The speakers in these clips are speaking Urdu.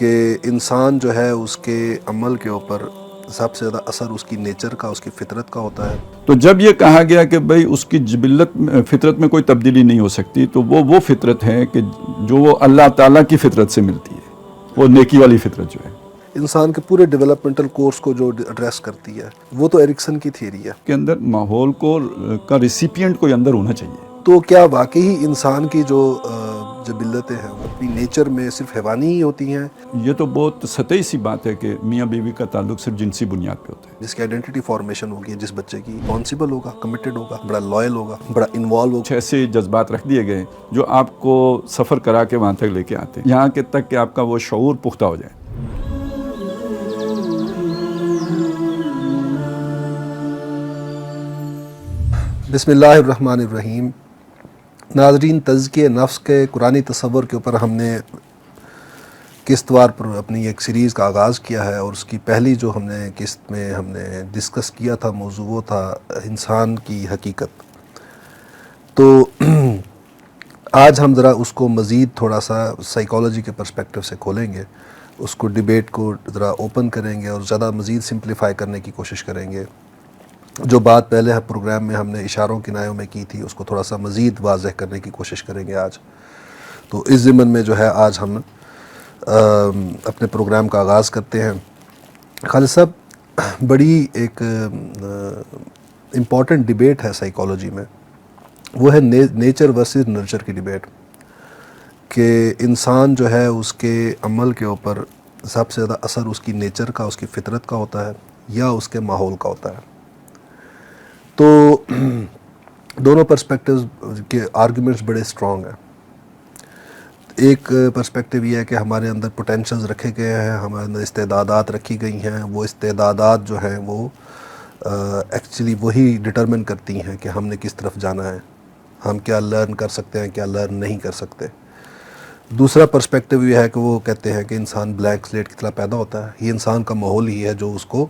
کہ انسان جو ہے اس کے عمل کے اوپر سب سے زیادہ اثر اس کی نیچر کا، اس کی فطرت کا ہوتا ہے. تو جب یہ کہا گیا کہ بھئی اس کی فطرت میں کوئی تبدیلی نہیں ہو سکتی، تو وہ فطرت ہے کہ جو وہ اللہ تعالیٰ کی فطرت سے ملتی ہے، وہ نیکی والی فطرت جو ہے انسان کے پورے ڈیولپمنٹل کورس کو جو ایڈریس کرتی ہے، وہ تو ایرکسن کی تھیوری ہے. کے اندر ماحول کا ریسیپینٹ کوئی اندر ہونا چاہیے. تو کیا واقعی انسان کی جو جبلتیں ہیں وہ اپنی نیچر میں صرف حیوانی ہی ہوتی ہیں؟ یہ تو بہت سطحی سی بات ہے کہ میاں بیوی کا تعلق صرف جنسی بنیاد پہ ہوتا ہے. جس کی آئیڈینٹی فارمیشن ہوگی، جس بچے کی ریسپانسیبل ہوگا، کمیٹڈ ہوگا، بڑا لائل ہوگا، بڑا انوالو ہوگا. ایسے جذبات رکھ دیے گئے جو آپ کو سفر کرا کے وہاں تک لے کے آتے ہیں، یہاں کے تک کہ آپ کا وہ شعور پختہ ہو جائے. بسم اللہ الرحمن الرحیم. ناظرین، تزکیہ نفس کے قرآنی تصور کے اوپر ہم نے قسط وار پر اپنی ایک سیریز کا آغاز کیا ہے، اور اس کی پہلی جو ہم نے قسط میں ہم نے ڈسکس کیا تھا موضوع وہ تھا انسان کی حقیقت. تو آج ہم ذرا اس کو مزید تھوڑا سا سائیکالوجی کے پرسپیکٹیو سے کھولیں گے، اس کو ڈیبیٹ کو ذرا اوپن کریں گے اور زیادہ مزید سمپلیفائی کرنے کی کوشش کریں گے. جو بات پہلے پروگرام میں ہم نے اشاروں کنایوں میں کی تھی، اس کو تھوڑا سا مزید واضح کرنے کی کوشش کریں گے آج. تو اس ضمن میں جو ہے آج ہم اپنے پروگرام کا آغاز کرتے ہیں. خالد صاحب، بڑی ایک امپورٹنٹ ڈیبیٹ ہے سائیکالوجی میں، وہ ہے نیچر ورسز نرچر کی ڈیبیٹ، کہ انسان جو ہے اس کے عمل کے اوپر سب سے زیادہ اثر اس کی نیچر کا، اس کی فطرت کا ہوتا ہے، یا اس کے ماحول کا ہوتا ہے. تو دونوں پرسپیکٹیوز کے آرگومنٹس بڑے اسٹرانگ ہیں. ایک پرسپیکٹیو یہ ہے کہ ہمارے اندر پوٹینشلز رکھے گئے ہیں، ہمارے اندر استعدادات رکھی گئی ہیں. وہ استعدادات جو ہیں وہ ایکچولی وہی ڈٹرمن کرتی ہیں کہ ہم نے کس طرف جانا ہے، ہم کیا لرن کر سکتے ہیں، کیا لرن نہیں کر سکتے. دوسرا پرسپیکٹیو یہ ہے کہ وہ کہتے ہیں کہ انسان بلینک سلیٹ کی طرح پیدا ہوتا ہے. یہ انسان کا ماحول ہی ہے جو اس کو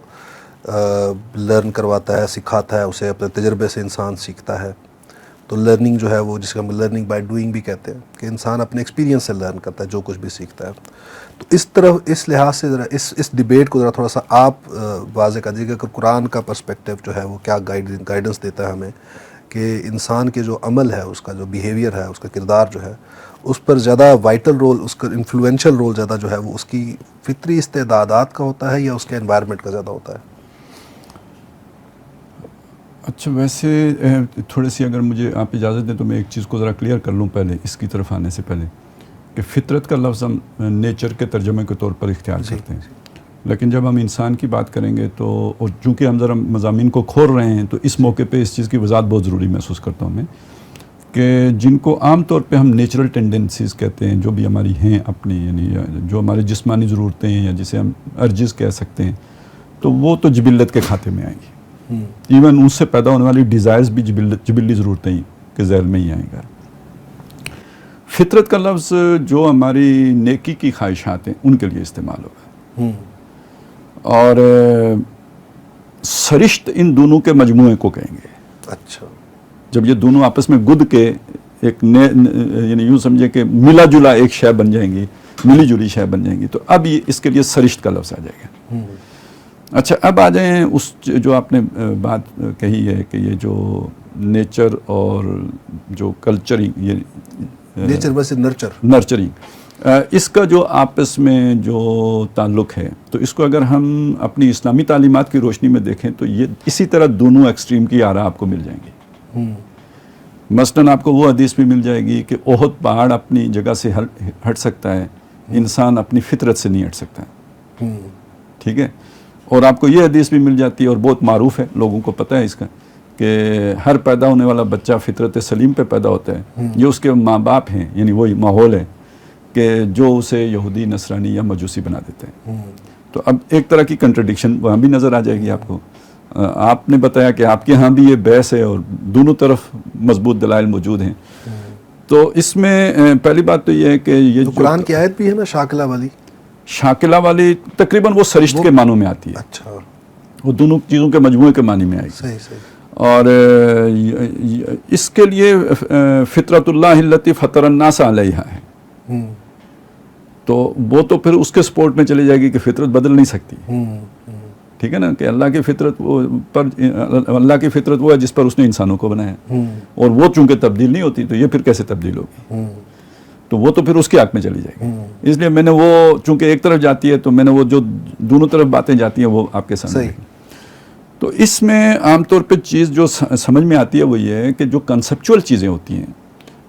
لرن کرواتا ہے، سکھاتا ہے، اسے اپنے تجربے سے انسان سیکھتا ہے. تو لرننگ جو ہے وہ جس کو ہم لرننگ بائی ڈوئنگ بھی کہتے ہیں، کہ انسان اپنے ایکسپیرینس سے لرن کرتا ہے جو کچھ بھی سیکھتا ہے. تو اس لحاظ سے ذرا اس ڈیبیٹ کو ذرا تھوڑا سا آپ واضح کر دیجیے کہ قرآن کا پرسپیکٹیو جو ہے وہ کیا گائیڈنس دیتا ہے ہمیں، کہ انسان کے جو عمل ہے، اس کا جو بیہیویئر ہے، اس کا کردار جو ہے، اس پر زیادہ وائٹل رول، اس کا انفلوئنشل رول زیادہ جو ہے وہ اس کی فطری استعدادات کا ہوتا ہے یا اس کے انوائرمنٹ کا زیادہ ہوتا ہے؟ اچھا، ویسے تھوڑی سی اگر مجھے آپ اجازت دیں تو میں ایک چیز کو ذرا کلیئر کر لوں پہلے، اس کی طرف آنے سے پہلے، کہ فطرت کا لفظ ہم نیچر کے ترجمے کے طور پر اختیار کرتے ہیں، لیکن جب ہم انسان کی بات کریں گے تو، اور چونکہ ہم ذرا مضامین کو کھول رہے ہیں، تو اس موقع پہ اس چیز کی وضاحت بہت ضروری محسوس کرتا ہوں میں، کہ جن کو عام طور پہ ہم نیچرل ٹینڈنسیز کہتے ہیں، جو بھی ہماری ہیں اپنی، یعنی جو ہماری جسمانی ضرورتیں ہیں یا جسے ہم ارجز کہہ سکتے ہیں، تو وہ تو جبلت کے کھاتے میں آئیں گی. ایون ان سے پیدا ہونے والی ڈیزائرز بھی جبلی ضرورتیں کے ذیل میں ہی آئیں گا. فطرت کا لفظ جو ہماری نیکی کی خواہشات ہیں ان کے لیے استعمال ہوگا، اور سرشت ان دونوں کے مجموعے کو کہیں گے. اچھا، جب یہ دونوں آپس میں گد کے ایک یعنی یوں سمجھے کہ ملا جلا ایک شے بن جائیں گی، ملی جلی شے بن جائیں گی، تو اب یہ اس کے لیے سرشت کا لفظ آ جائے گا. اچھا، اب آ جائیں اس جو آپ نے بات کہی ہے کہ یہ جو نیچر اور جو کلچرنگ، یہ نیچر ورسز نرچرنگ، اس کا جو آپس میں جو تعلق ہے، تو اس کو اگر ہم اپنی اسلامی تعلیمات کی روشنی میں دیکھیں تو یہ اسی طرح دونوں ایکسٹریم کی آراء آپ کو مل جائیں گی. مثلاً آپ کو وہ حدیث بھی مل جائے گی کہ احد پہاڑ اپنی جگہ سے ہٹ سکتا ہے، انسان اپنی فطرت سے نہیں ہٹ سکتا. ٹھیک ہے. اور آپ کو یہ حدیث بھی مل جاتی ہے، اور بہت معروف ہے، لوگوں کو پتہ ہے اس کا، کہ ہر پیدا ہونے والا بچہ فطرت سلیم پہ پیدا ہوتا ہے. یہ اس کے ماں باپ ہیں، یعنی وہی ماحول ہے کہ جو اسے یہودی، نصرانی یا مجوسی بنا دیتے ہیں. تو اب ایک طرح کی کنٹرڈکشن وہاں بھی نظر آ جائے گی آپ کو. آپ نے بتایا کہ آپ کے ہاں بھی یہ بحث ہے اور دونوں طرف مضبوط دلائل موجود ہیں. تو اس میں پہلی بات تو یہ ہے کہ یہ جو قرآن کی آیت بھی ہے نا شاکلہ والی تقریباً وہ سرشت کے معنوں میں آتی ہے. اچھا، وہ دونوں چیزوں کے مجموعے کے معنی میں آئی. صحیح. اور اس کے لیے فطرت اللہ التی فطر الناس علیہا ہے. تو وہ تو پھر اس کے سپورٹ میں چلی جائے گی کہ فطرت بدل نہیں سکتی. ٹھیک ہے نا, کہ اللہ کی فطرت اللہ کی فطرت وہ ہے جس پر اس نے انسانوں کو بنایا, اور وہ چونکہ تبدیل نہیں ہوتی تو یہ پھر کیسے تبدیل ہوگی؟ تو وہ تو پھر اس کے حق میں چلی جائے گی. اس لیے میں نے وہ چونکہ ایک طرف جاتی ہے تو میں نے وہ جو دونوں طرف باتیں جاتی ہیں وہ آپ کے سامنے. تو اس میں عام طور پہ چیز جو سمجھ میں آتی ہے وہ یہ ہے کہ جو کنسپچول چیزیں ہوتی ہیں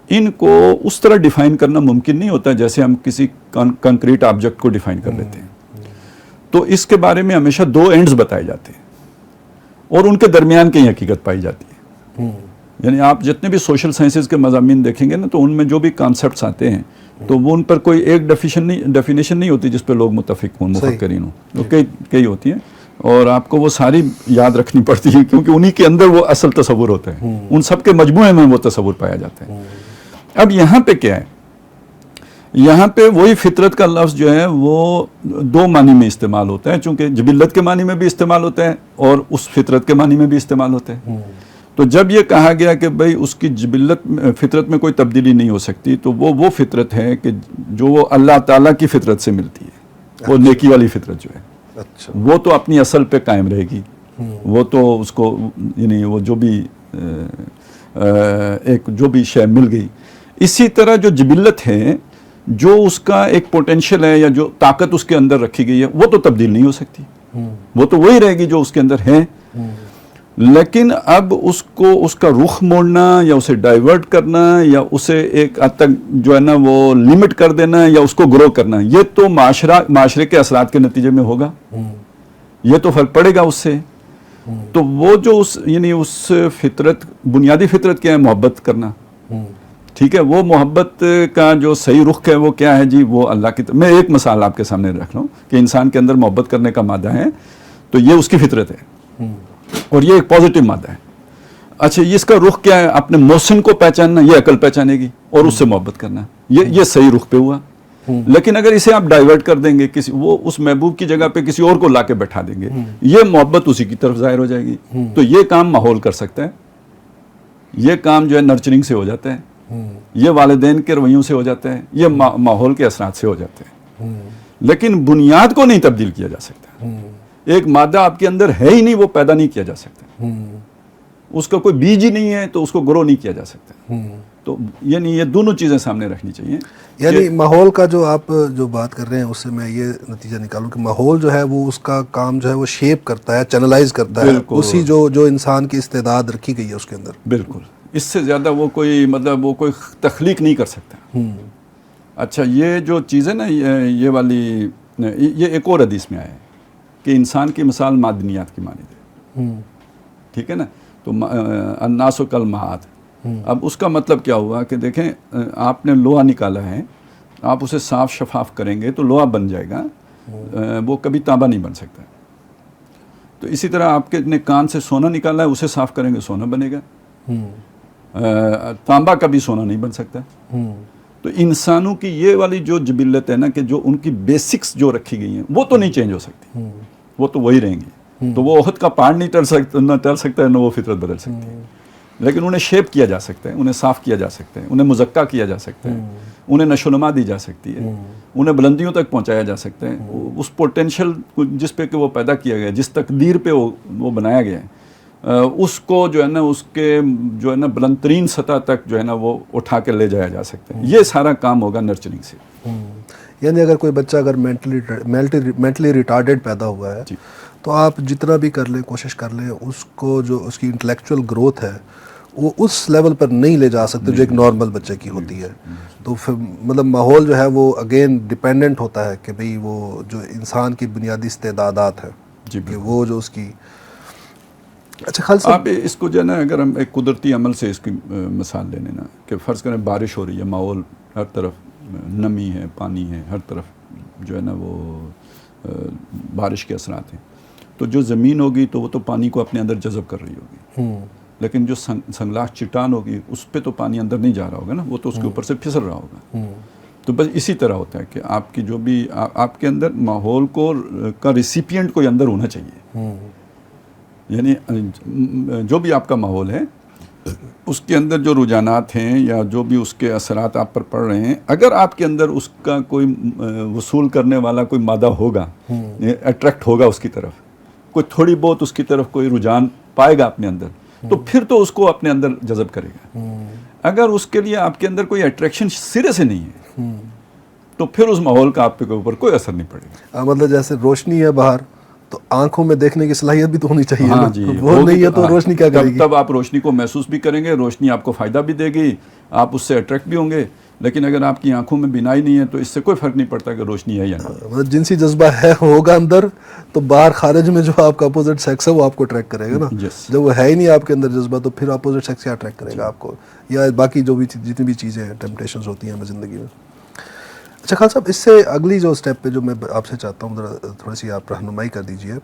ان کو اس طرح ڈیفائن کرنا ممکن نہیں ہوتا جیسے ہم کسی کنکریٹ آبجیکٹ کو ڈیفائن کر لیتے ہیں. تو اس کے بارے میں ہمیشہ دو اینڈز بتائے جاتے ہیں اور ان کے درمیان کی حقیقت پائی جاتی ہے. یعنی آپ جتنے بھی سوشل سائنسز کے مضامین دیکھیں گے نا تو ان میں جو بھی کانسیپٹس آتے ہیں تو وہ ان پر کوئی ایک ڈیفینیشن نہیں ہوتی جس پہ لوگ متفق ہوں, مفکرین ہوں. تو کئی ہوتی ہیں اور آپ کو وہ ساری یاد رکھنی پڑتی ہے کیونکہ انہی کے اندر وہ اصل تصور ہوتا ہے, ان سب کے مجموعے میں وہ تصور پایا جاتا ہے. اب یہاں پہ کیا ہے, یہاں پہ وہی فطرت کا لفظ جو ہے وہ دو معنی میں استعمال ہوتا ہے, چونکہ جبلت کے معنی میں بھی استعمال ہوتا ہے اور اس فطرت کے معنی میں بھی استعمال ہوتا ہے. تو جب یہ کہا گیا کہ بھئی اس کی فطرت میں کوئی تبدیلی نہیں ہو سکتی تو وہ فطرت ہے کہ جو وہ اللہ تعالیٰ کی فطرت سے ملتی ہے, وہ نیکی والی فطرت جو ہے وہ تو اپنی اصل پہ قائم رہے گی. وہ تو اس کو یعنی وہ جو بھی شے مل گئی. اسی طرح جو جبلت ہے, جو اس کا ایک پوٹینشیل ہے یا جو طاقت اس کے اندر رکھی گئی ہے وہ تو تبدیل نہیں ہو سکتی, وہ تو وہی رہے گی جو اس کے اندر ہے. لیکن اب اس کا رخ موڑنا یا اسے ڈائیورٹ کرنا یا اسے ایک حد تک جو ہے نا وہ لمٹ کر دینا یا اس کو گرو کرنا, یہ تو معاشرے کے اثرات کے نتیجے میں ہوگا, یہ تو فرق پڑے گا اس سے. تو وہ جو یعنی اس فطرت, بنیادی فطرت کیا ہے, محبت کرنا. ٹھیک ہے, وہ محبت کا جو صحیح رخ ہے وہ کیا ہے جی, وہ اللہ کی میں ایک مثال آپ کے سامنے رکھ رہا ہوں کہ انسان کے اندر محبت کرنے کا مادہ ہے تو یہ اس کی فطرت ہے اور یہ ایک پازیٹیو مادہ ہے. اچھا, اس کا رخ کیا ہے, اپنے محسن کو پہچاننا, یہ عقل پہچانے گی اور اس سے محبت کرنا, یہ صحیح رخ پہ ہوا. لیکن اگر اسے آپ ڈائیورٹ کر دیں گے, وہ اس محبوب کی جگہ پہ کسی اور کو لا کے بیٹھا دیں گے, یہ محبت اسی کی طرف ظاہر ہو جائے گی. تو یہ کام ماحول کر سکتا ہے, یہ کام جو ہے نرچرنگ سے ہو جاتا ہے, یہ والدین کے رویوں سے ہو جاتا ہے, یہ ماحول کے اثرات سے ہو جاتے ہیں. لیکن بنیاد کو نہیں تبدیل کیا جا سکتا. ایک مادہ آپ کے اندر ہے ہی نہیں, وہ پیدا نہیں کیا جا سکتا, اس کا کوئی بیج ہی نہیں ہے تو اس کو گرو نہیں کیا جا سکتا. تو یعنی یہ دونوں چیزیں سامنے رکھنی چاہیے. یعنی ماحول کا جو آپ جو بات کر رہے ہیں اس سے میں یہ نتیجہ نکالوں کہ ماحول جو ہے وہ اس کا کام جو ہے وہ شیپ کرتا ہے, چینلائز کرتا ہے اسی جو انسان کی استعداد رکھی گئی ہے اس کے اندر. بالکل, اس سے زیادہ وہ کوئی تخلیق نہیں کر سکتا. اچھا, یہ جو چیز ہے نا یہ والی, یہ ایک اور حدیث میں آیا ہے کہ انسان کی مثال معدنیات کی مانند ہے. ٹھیک ہے نا, تو الناس کالمعاد. اب اس کا مطلب کیا ہوا کہ دیکھیں آپ نے لوہا نکالا ہے, آپ اسے صاف شفاف کریں گے تو لوہا بن جائے گا, وہ کبھی تانبا نہیں بن سکتا. تو اسی طرح آپ کے نے کان سے سونا نکالا ہے, اسے صاف کریں گے سونا بنے گا, تانبا کبھی سونا نہیں بن سکتا. تو انسانوں کی یہ والی جو جبلت ہے نا کہ جو ان کی بیسکس جو رکھی گئی ہیں وہ تو نہیں چینج ہو سکتی, وہ تو وہی رہیں گی. تو وہ احد کا پہاڑ نہیں ٹل سکتا ہے, نہ وہ فطرت بدل سکتی ہے. لیکن انہیں شیپ کیا جا سکتا ہے, انہیں صاف کیا جا سکتا ہے, انہیں مزکہ کیا جا سکتا ہے, انہیں نشو و نما دی جا سکتی ہے, انہیں بلندیوں تک پہنچایا جا سکتا ہے. اس پوٹینشیل جس پہ کہ وہ پیدا کیا گیا, جس تقدیر پہ وہ بنایا گیا ہے, اس کو جو ہے نا اس کے جو ہے نا بلند ترین سطح تک جو ہے نا وہ اٹھا کے لے جایا جا سکتا ہے. یہ سارا کام ہوگا نرچرنگ سے. یعنی اگر کوئی بچہ اگر مینٹلی ریٹارڈیڈ پیدا ہوا ہے تو آپ جتنا بھی کر لیں, کوشش کر لیں, اس کو جو اس کی انٹلیکچوئل گروتھ ہے وہ اس لیول پر نہیں لے جا سکتے جو ایک نارمل بچے کی ہوتی ہے. تو پھر مطلب ماحول جو ہے وہ اگین ڈیپینڈنٹ ہوتا ہے کہ بھئی وہ جو انسان کی بنیادی استعدادات ہیں کہ وہ جو اس کی. اچھا خالص آپ اس کو جو ہے نا اگر ہم ایک قدرتی عمل سے اس کی مثال لے لینا کہ فرض کریں بارش ہو رہی ہے, ماحول ہر طرف نمی ہے, پانی ہے, ہر طرف جو ہے نا وہ بارش کے اثرات ہیں. تو جو زمین ہوگی تو وہ تو پانی کو اپنے اندر جذب کر رہی ہوگی, لیکن جو سنگلاخ چٹان ہوگی اس پہ تو پانی اندر نہیں جا رہا ہوگا نا, وہ تو اس کے اوپر سے پھسل رہا ہوگا. تو بس اسی طرح ہوتا ہے کہ آپ کی جو بھی آپ کے اندر ماحول کا ریسیپینٹ کوئی اندر ہونا چاہیے. یعنی جو بھی آپ کا ماحول ہے اس کے اندر جو رجحانات ہیں یا جو بھی اس کے اثرات آپ پر پڑ رہے ہیں، اگر آپ کے اندر اس کا کوئی وصول کرنے والا کوئی مادہ ہوگا، اٹریکٹ ہوگا اس کی طرف، کوئی تھوڑی بہت اس کی طرف کوئی رجحان پائے گا اپنے اندر، تو پھر تو اس کو اپنے اندر جذب کرے گا. اگر اس کے لیے آپ کے اندر کوئی اٹریکشن سرے سے نہیں ہے تو پھر اس ماحول کا آپ کے اوپر کوئی اثر نہیں پڑے گا. مطلب جیسے روشنی ہے باہر تو آنکھوں میں دیکھنے کی صلاحیت بھی تو ہونی چاہیے. ہاں جی، وہ نہیں ہے تو روشنی کیا کرے گی؟ تب آپ روشنی کو محسوس بھی کریں گے، روشنی آپ کو فائدہ بھی دے گی، آپ اس سے اٹریکٹ بھی ہوں گے. لیکن اگر آپ کی آنکھوں میں بینائی نہیں ہے تو اس سے کوئی فرق نہیں پڑتا کہ روشنی ہے یا نہیں. مطلب جنسی جذبہ ہے ہوگا اندر تو باہر خارج میں جو آپ کا اپوزٹ سیکس ہے وہ آپ کو اٹریکٹ کرے گا نا. Yes. جب وہ ہے ہی نہیں آپ کے اندر جذبہ تو پھر اپوزٹ سیکس کیا اٹریکٹ کرے گا آپ کو، یا باقی جو بھی جتنی بھی چیزیں ہیں ٹیمپٹیشنز ہوتی ہیں ہمیں زندگی میں. اچھا خان صاحب، اس سے اگلی جو اسٹیپ پہ جو میں آپ سے چاہتا ہوں ذرا تھوڑی سی آپ رہنمائی کر دیجئے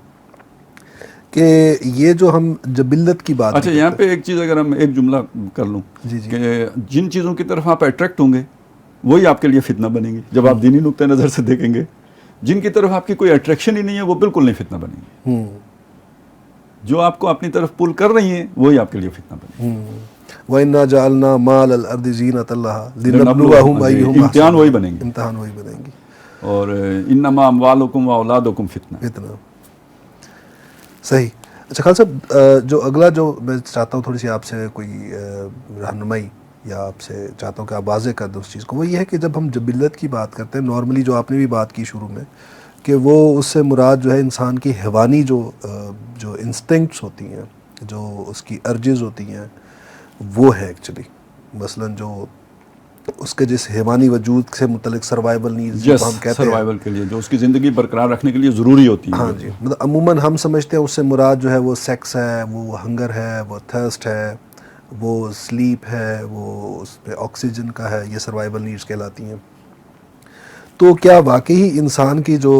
کہ یہ جو ہم جبلت کی بات. اچھا، یہاں پہ ایک چیز اگر ہم ایک جملہ کر لوں کہ جن چیزوں کی طرف آپ اٹریکٹ ہوں گے وہی آپ کے لیے فتنہ بنیں گی. جب آپ دینی نقطۂ نظر سے دیکھیں گے، جن کی طرف آپ کی کوئی اٹریکشن ہی نہیں ہے وہ بالکل نہیں فتنہ بنیں گی. جو آپ کو اپنی طرف پول کر رہی ہیں وہی آپ کے لیے فتنہ بنیں گی. وَإِنَّا جَعَلْنَا مَا عَلَى الْأَرْضِ زِينَةً لَهَا لِنَبْلُوَهُمْ أَيُّهُمْ امتحان وہی بنیں گے. امتحان وہی بنیں گی. اور انما اموالکم واولادکم فتنہ. اتنا صحیح. اچھا خان صاحب، جو اگلا جو میں چاہتا ہوں تھوڑی سی آپ سے کوئی رہنمائی یا آپ سے چاہتا ہوں کہ آپ واضح کر دیں اس چیز کو، وہ یہ ہے کہ جب ہم جبلت کی بات کرتے ہیں نارملی، جو آپ نے بھی بات کی شروع میں کہ وہ اس سے مراد جو ہے انسان کی حیوانی جو انسٹنکٹس ہوتی ہیں، جو اس کی ارجز ہوتی ہیں وہ ہے ایکچولی. مثلاً جو اس کے جس حیوانی وجود سے متعلق سروائیول نیڈز جو ہم کہتے ہیں، سروائیول کے لیے جو اس کی زندگی برقرار رکھنے کے لیے ضروری ہوتی ہے. ہاں جی، مطلب عموماً ہم سمجھتے ہیں اس سے مراد جو ہے وہ سیکس ہے، وہ ہنگر ہے، وہ تھرسٹ ہے، وہ سلیپ ہے، وہ اس پہ آکسیجن کا ہے، یہ سروائیول نیڈز کہلاتی ہیں. تو کیا واقعی انسان کی جو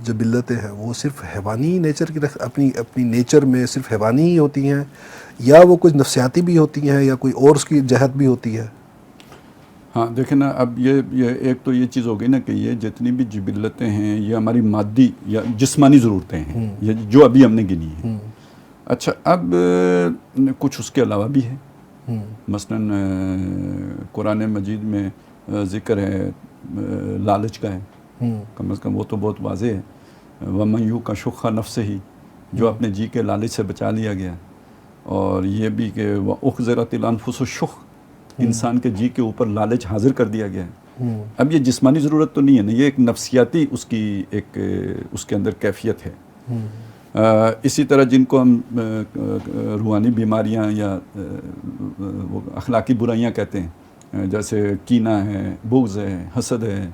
جبلتیں ہیں وہ صرف حیوانی نیچر کی اپنی نیچر میں صرف حیوانی ہی ہوتی ہیں، یا وہ کچھ نفسیاتی بھی ہوتی ہیں، یا کوئی اور اس کی جہت بھی ہوتی ہے؟ ہاں دیکھیں نا، اب یہ ایک تو یہ چیز ہو گئی نا کہ یہ جتنی بھی جبلتیں ہیں یہ ہماری مادی یا جسمانی ضرورتیں ہیں، یہ جو ابھی ہم نے گنی ہیں. اچھا، اب کچھ اس کے علاوہ بھی ہے. مثلاً قرآن مجید میں ذکر ہے لالچ کا ہے، کم از کم وہ تو بہت واضح ہے. وَمَن يُوقَ شُحَّ نَفْسِهِ، جو اپنے جی کے لالچ سے بچا لیا گیا. اور یہ بھی کہ وَأُحْضِرَتِ الْأَنفُسُ الشُّحَّ، انسان کے جی کے اوپر لالچ حاضر کر دیا گیا ہے. اب یہ جسمانی ضرورت تو نہیں ہے نا، یہ ایک نفسیاتی اس کی ایک اس کے اندر کیفیت ہے. اسی طرح جن کو ہم روحانی بیماریاں یا وہ اخلاقی برائیاں کہتے ہیں، جیسے کینہ ہے، بغض ہے، حسد ہے،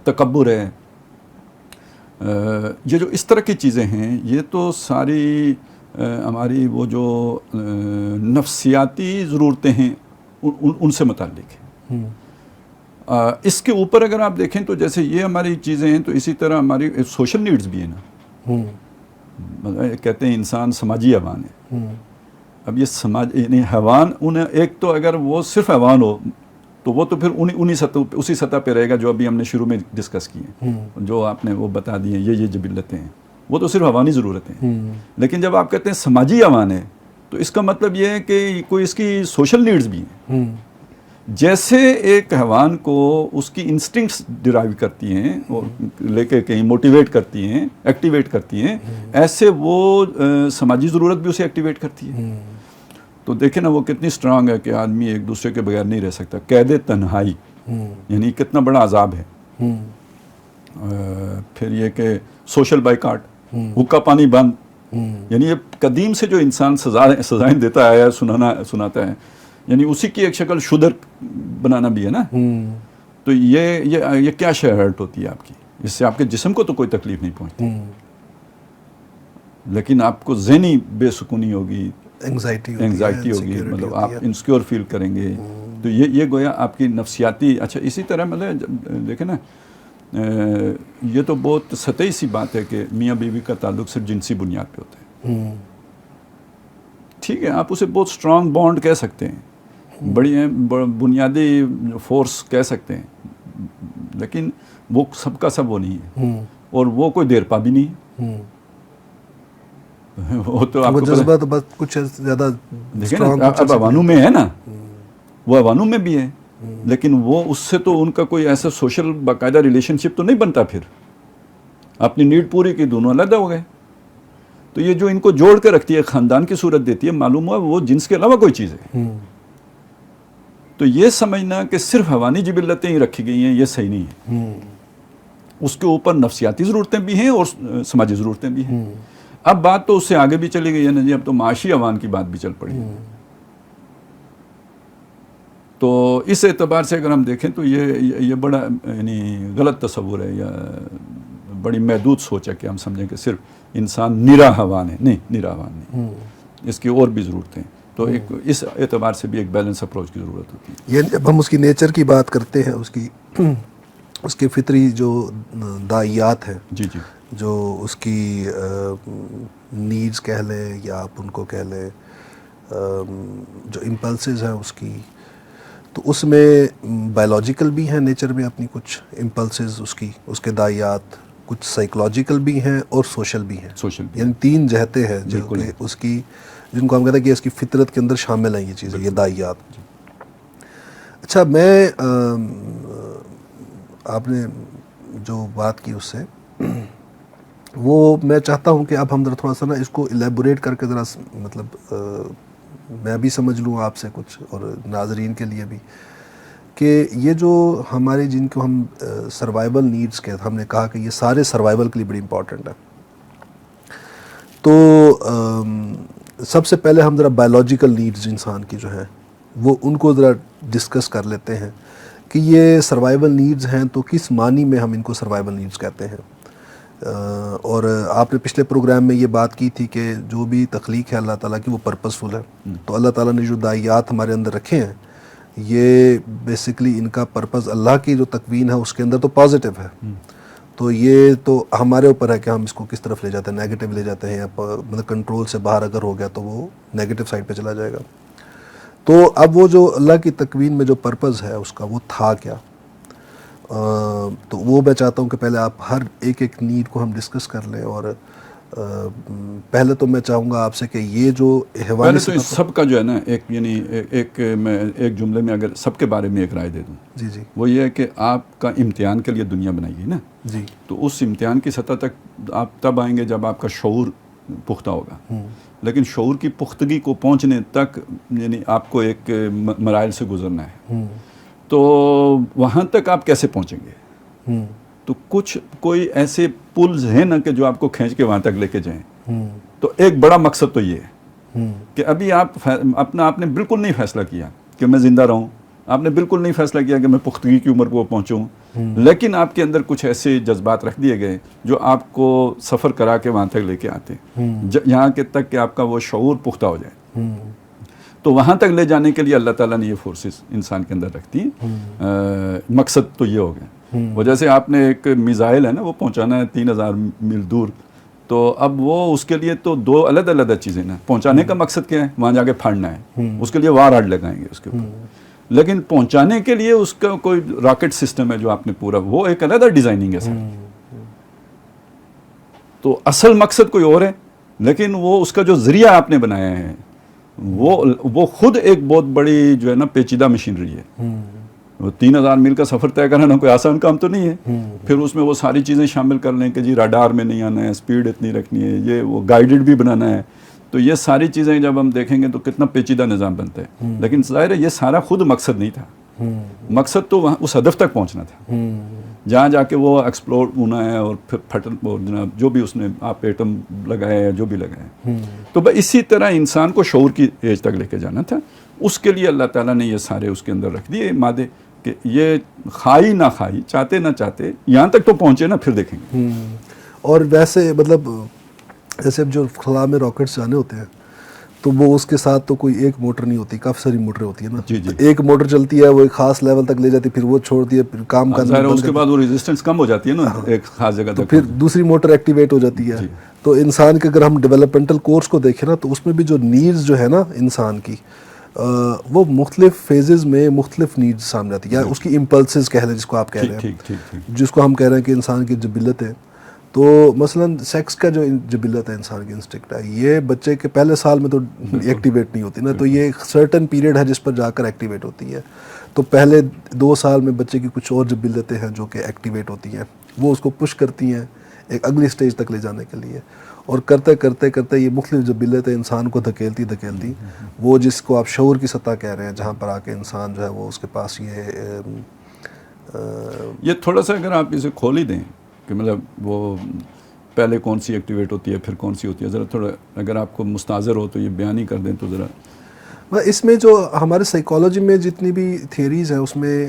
تکبر ہے، یہ جو اس طرح کی چیزیں ہیں یہ تو ساری ہماری وہ جو نفسیاتی ضرورتیں ہیں ان سے متعلق ہے. اس کے اوپر اگر آپ دیکھیں تو جیسے یہ ہماری چیزیں ہیں تو اسی طرح ہماری سوشل نیڈز بھی ہیں نا. کہتے ہیں انسان سماجی حیوان ہے. اب یہ یعنی حیوان ایک تو اگر وہ صرف حیوان ہو تو وہ تو پھر اسی سطح پہ رہے گا جو ابھی ہم نے شروع میں ڈسکس کیے ہیں، جو آپ نے وہ بتا دیے یہ جبلتیں ہیں، وہ تو صرف حیوانی ضرورتیں ہیں. لیکن جب آپ کہتے ہیں سماجی حیوان ہے تو اس کا مطلب یہ ہے کہ کوئی اس کی سوشل نیڈز بھی ہیں. جیسے ایک حیوان کو اس کی انسٹنکٹس ڈرائیو کرتی ہیں اور لے کے کہیں موٹیویٹ کرتی ہیں، ایکٹیویٹ کرتی ہیں، ایسے وہ سماجی ضرورت بھی اسے ایکٹیویٹ کرتی ہے. تو دیکھیں نا وہ کتنی اسٹرانگ ہے کہ آدمی ایک دوسرے کے بغیر نہیں رہ سکتا. قید تنہائی یعنی کتنا بڑا عذاب ہے. پھر یہ کہ سوشل بائیکاٹ، حقہ پانی بند، یعنی یہ قدیم سے جو انسان سزائیں دیتا ہے سناتا ہے، یعنی اسی کی ایک شکل شدر بنانا بھی ہے نا. تو یہ کیا شے ہرٹ ہوتی ہے آپ کی، اس سے آپ کے جسم کو تو کوئی تکلیف نہیں پہنچتی، لیکن آپ کو ذہنی بے سکونی ہوگی، انگزائٹی ہوگی، مطلب آپ انسیکیور فیل کریں گے. تو یہ گویا آپ کی نفسیاتی. اچھا، اسی طرح مطلب دیکھیں نا، یہ تو بہت سطحی سی بات ہے کہ میاں بیوی کا تعلق صرف جنسی بنیاد پہ ہوتا ہے. ٹھیک ہے، آپ اسے بہت اسٹرانگ بانڈ کہہ سکتے ہیں، بڑی بنیادی فورس کہہ سکتے ہیں، لیکن وہ سب کا سب وہ نہیں ہے، اور وہ کوئی دیر پا بھی نہیں ہے. وہ تو آپ وہ کو جذبہ تو بس کچھ زیادہ دیکھیں strong نا، کچھ اب عوانوں میں ہے نا، وہ عوانوں میں بھی ہے، لیکن وہ اس سے تو ان کا کوئی ایسا سوشل باقاعدہ ریلیشن شپ تو نہیں بنتا، پھر اپنی نیڈ پوری کی دونوں علیحدہ ہو گئے. تو یہ جو ان کو جوڑ کے رکھتی ہے، خاندان کی صورت دیتی ہے، معلوم ہوا وہ جنس کے علاوہ کوئی چیز ہے. تو یہ سمجھنا کہ صرف حیوانی جبلتیں ہی رکھی گئی ہیں، یہ صحیح نہیں ہے. اس کے اوپر نفسیاتی ضرورتیں بھی ہیں اور سماجی ضرورتیں بھی ہیں. اب بات تو اس سے آگے بھی چلی گئی ہے نا جی، اب تو معاشی عوان کی بات بھی چل پڑی ہے. تو اس اعتبار سے اگر ہم دیکھیں تو یہ بڑا یعنی غلط تصور ہے یا بڑی محدود سوچ ہے کہ ہم سمجھیں کہ صرف انسان نرا حیوان ہے. نہیں، نرا حیوان نہیں، اس کی اور بھی ضرورتیں ہیں. تو ایک اس اعتبار سے بھی ایک بیلنس اپروچ کی ضرورت ہوتی ہے. یہ جب ہم اس کی نیچر کی بات کرتے ہیں، اس کی فطری جو داعیات ہیں، جی جی، جو اس کی نیڈز کہہ لیں یا آپ ان کو کہہ لیں، جو امپلسز ہیں اس کی، تو اس میں بایولوجیکل بھی ہیں نیچر میں اپنی کچھ امپلسز، اس کے داعیات کچھ سائیکولوجیکل بھی ہیں اور سوشل بھی ہیں. سوشل بھی یعنی تین جہتیں ہیں جو بالکل کہ اس کی، جن کو ہم کہتے ہیں کہ اس کی فطرت کے اندر شامل ہیں یہ چیزیں، یہ داعیات. اچھا، میں آپ نے جو بات کی اس سے، وہ میں چاہتا ہوں کہ اب ہم ذرا تھوڑا سا نا اس کو الیبوریٹ کر کے ذرا مطلب میں بھی سمجھ لوں آپ سے کچھ اور ناظرین کے لیے بھی، کہ یہ جو ہمارے جن کو ہم سروائیول نیڈز کے، ہم نے کہا کہ یہ سارے سروائیول کے لیے بڑی امپورٹنٹ ہے. تو سب سے پہلے ہم ذرا بایولوجیکل نیڈز انسان کی جو ہیں وہ ان کو ذرا ڈسکس کر لیتے ہیں کہ یہ سروائیول نیڈز ہیں تو کس معنی میں ہم ان کو سروائیول نیڈز کہتے ہیں. اور آپ نے پچھلے پروگرام میں یہ بات کی تھی کہ جو بھی تخلیق ہے اللہ تعالیٰ کی وہ پرپسفل ہے. تو اللہ تعالیٰ نے جو داعیات ہمارے اندر رکھے ہیں، یہ بیسیکلی ان کا پرپس اللہ کی جو تکوین ہے اس کے اندر تو پازیٹیو ہے. تو یہ تو ہمارے اوپر ہے کہ ہم اس کو کس طرف لے جاتے ہیں، نیگیٹو لے جاتے ہیں یا مطلب کنٹرول سے باہر اگر ہو گیا تو وہ نیگیٹو سائڈ پہ چلا جائے گا. تو اب وہ جو اللہ کی تکوین میں جو پرپز ہے اس کا، وہ تھا کیا؟ تو وہ میں چاہتا ہوں کہ پہلے آپ ہر ایک نیڈ کو ہم ڈسکس کر لیں. اور پہلے تو میں چاہوں گا آپ سے کہ یہ جو پہلے تو اس سب کا جو ہے نا یعنی میں ایک جملے میں اگر سب کے بارے میں ایک رائے دے دوں، جی جی، وہ یہ ہے کہ آپ کا امتحان کے لیے دنیا بنائی ہے نا جی، تو اس امتحان کی سطح تک آپ تب آئیں گے جب آپ کا شعور پختہ ہوگا. لیکن شعور کی پختگی کو پہنچنے تک یعنی آپ کو ایک مراحل سے گزرنا ہے. تو وہاں تک آپ کیسے پہنچیں گے؟ تو کوئی ایسے پلز ہیں نا کہ جو آپ کو کھینچ کے وہاں تک لے کے جائیں. تو ایک بڑا مقصد تو یہ ہے کہ ابھی آپ نے بالکل نہیں فیصلہ کیا کہ میں زندہ رہوں، آپ نے بالکل نہیں فیصلہ کیا کہ میں پختگی کی عمر کو پہنچوں، لیکن آپ کے اندر کچھ ایسے جذبات رکھ دیے گئے جو آپ کو سفر کرا کے وہاں تک لے کے آتے ہیں، یہاں کے تک کہ آپ کا وہ شعور پختہ ہو جائے. تو وہاں تک لے جانے کے لیے اللہ تعالیٰ نے یہ فورسز انسان کے اندر رکھتی ہیں. مقصد تو یہ ہو گیا. وہ جیسے آپ نے ایک میزائل ہے نا وہ پہنچانا ہے 3000 میل دور، تو اب وہ اس کے لیے تو دو علیحدہ علیحدہ چیزیں نا. پہنچانے کا مقصد کیا ہے؟ وہاں جا کے پھاڑنا ہے، اس کے لیے وار ہارڈ لگائیں گے اس کے اوپر. لیکن پہنچانے کے لیے اس کا کوئی راکٹ سسٹم ہے جو آپ نے پورا، وہ ایک علیحدہ ڈیزائننگ ہے سر. تو اصل مقصد کوئی اور ہے، لیکن وہ اس کا جو ذریعہ آپ نے بنایا ہے وہ خود ایک بہت بڑی جو ہے نا پیچیدہ مشینری ہے. وہ 3000 میل کا سفر طے کرنا کوئی آسان کام تو نہیں ہے. پھر اس میں وہ ساری چیزیں شامل کر لیں کہ جی راڈار میں نہیں آنا ہے، اسپیڈ اتنی رکھنی ہے، یہ وہ گائیڈڈ بھی بنانا ہے. تو یہ ساری چیزیں جب ہم دیکھیں گے تو کتنا پیچیدہ نظام بنتا ہے. لیکن ظاہر ہے یہ سارا خود مقصد نہیں تھا. مقصد تو وہاں اس ہدف تک پہنچنا تھا جہاں جا کے وہ ایکسپلور ہونا ہے اور پھر جناب جو بھی اس نے آپ ایٹم لگایا ہے جو بھی لگایا. تو اسی طرح انسان کو شعور کی ایج تک لے کے جانا تھا. اس کے لیے اللہ تعالیٰ نے یہ سارے اس کے اندر رکھ دیے مادے کہ یہ کھائی نہ کھائی، چاہتے نہ چاہتے یہاں تک تو پہنچے نا، پھر دیکھیں گے. اور ویسے مطلب جیسے اب جو خلا میں راکٹس جانے ہوتے ہیں تو وہ اس کے ساتھ تو کوئی ایک موٹر نہیں ہوتی، کافی ساری موٹریں ہوتی ہیں نا. جی جی، ایک موٹر چلتی ہے وہ ایک خاص لیول تک لے جاتی ہے، پھر وہ چھوڑ دی ہے، پھر کام کرنا، اس کے بعد وہ ریزسٹنس کم ہو جاتی ہے نا ایک خاص جگہ تک، پھر دوسری موٹر ایکٹیویٹ ہو جاتی ہے. تو انسان کے اگر ہم ڈیولپمنٹل کورس کو دیکھیں نا تو اس میں بھی جو نیڈز جو ہے نا انسان کی، وہ مختلف فیزز میں مختلف نیڈز سامنے آتی ہے، یا اس کی امپلسز کہہ لیں جس کو آپ کہہ رہے ہیں، جس کو ہم کہہ رہے ہیں کہ انسان کی جبلت ہے. تو مثلاً سیکس کا جو جبلت ہے انسان کی انسٹنکٹ ہے یہ بچے کے پہلے سال میں تو ایکٹیویٹ نہیں ہوتی نا, تو یہ ایک سرٹن پیریڈ ہے جس پر جا کر ایکٹیویٹ ہوتی ہے. تو پہلے 2 سال میں بچے کی کچھ اور جبلتیں ہیں جو کہ ایکٹیویٹ ہوتی ہیں, وہ اس کو پش کرتی ہیں ایک اگلی سٹیج تک لے جانے کے لیے, اور کرتے کرتے کرتے یہ مختلف جبلتیں انسان کو دھکیلتی وہ جس کو آپ شعور کی سطح کہہ رہے ہیں, جہاں پر آ کے انسان جو ہے وہ اس کے پاس یہ تھوڑا سا اگر آپ اسے کھول ہی دیں کہ مطلب وہ پہلے کون سی ایکٹیویٹ ہوتی ہے پھر کون سی ہوتی ہے, ذرا تھوڑا اگر آپ کو مستحضر ہو تو یہ بیان ہی کر دیں تو ذرا. اس میں جو ہمارے سائیکالوجی میں جتنی بھی تھیریز ہیں اس میں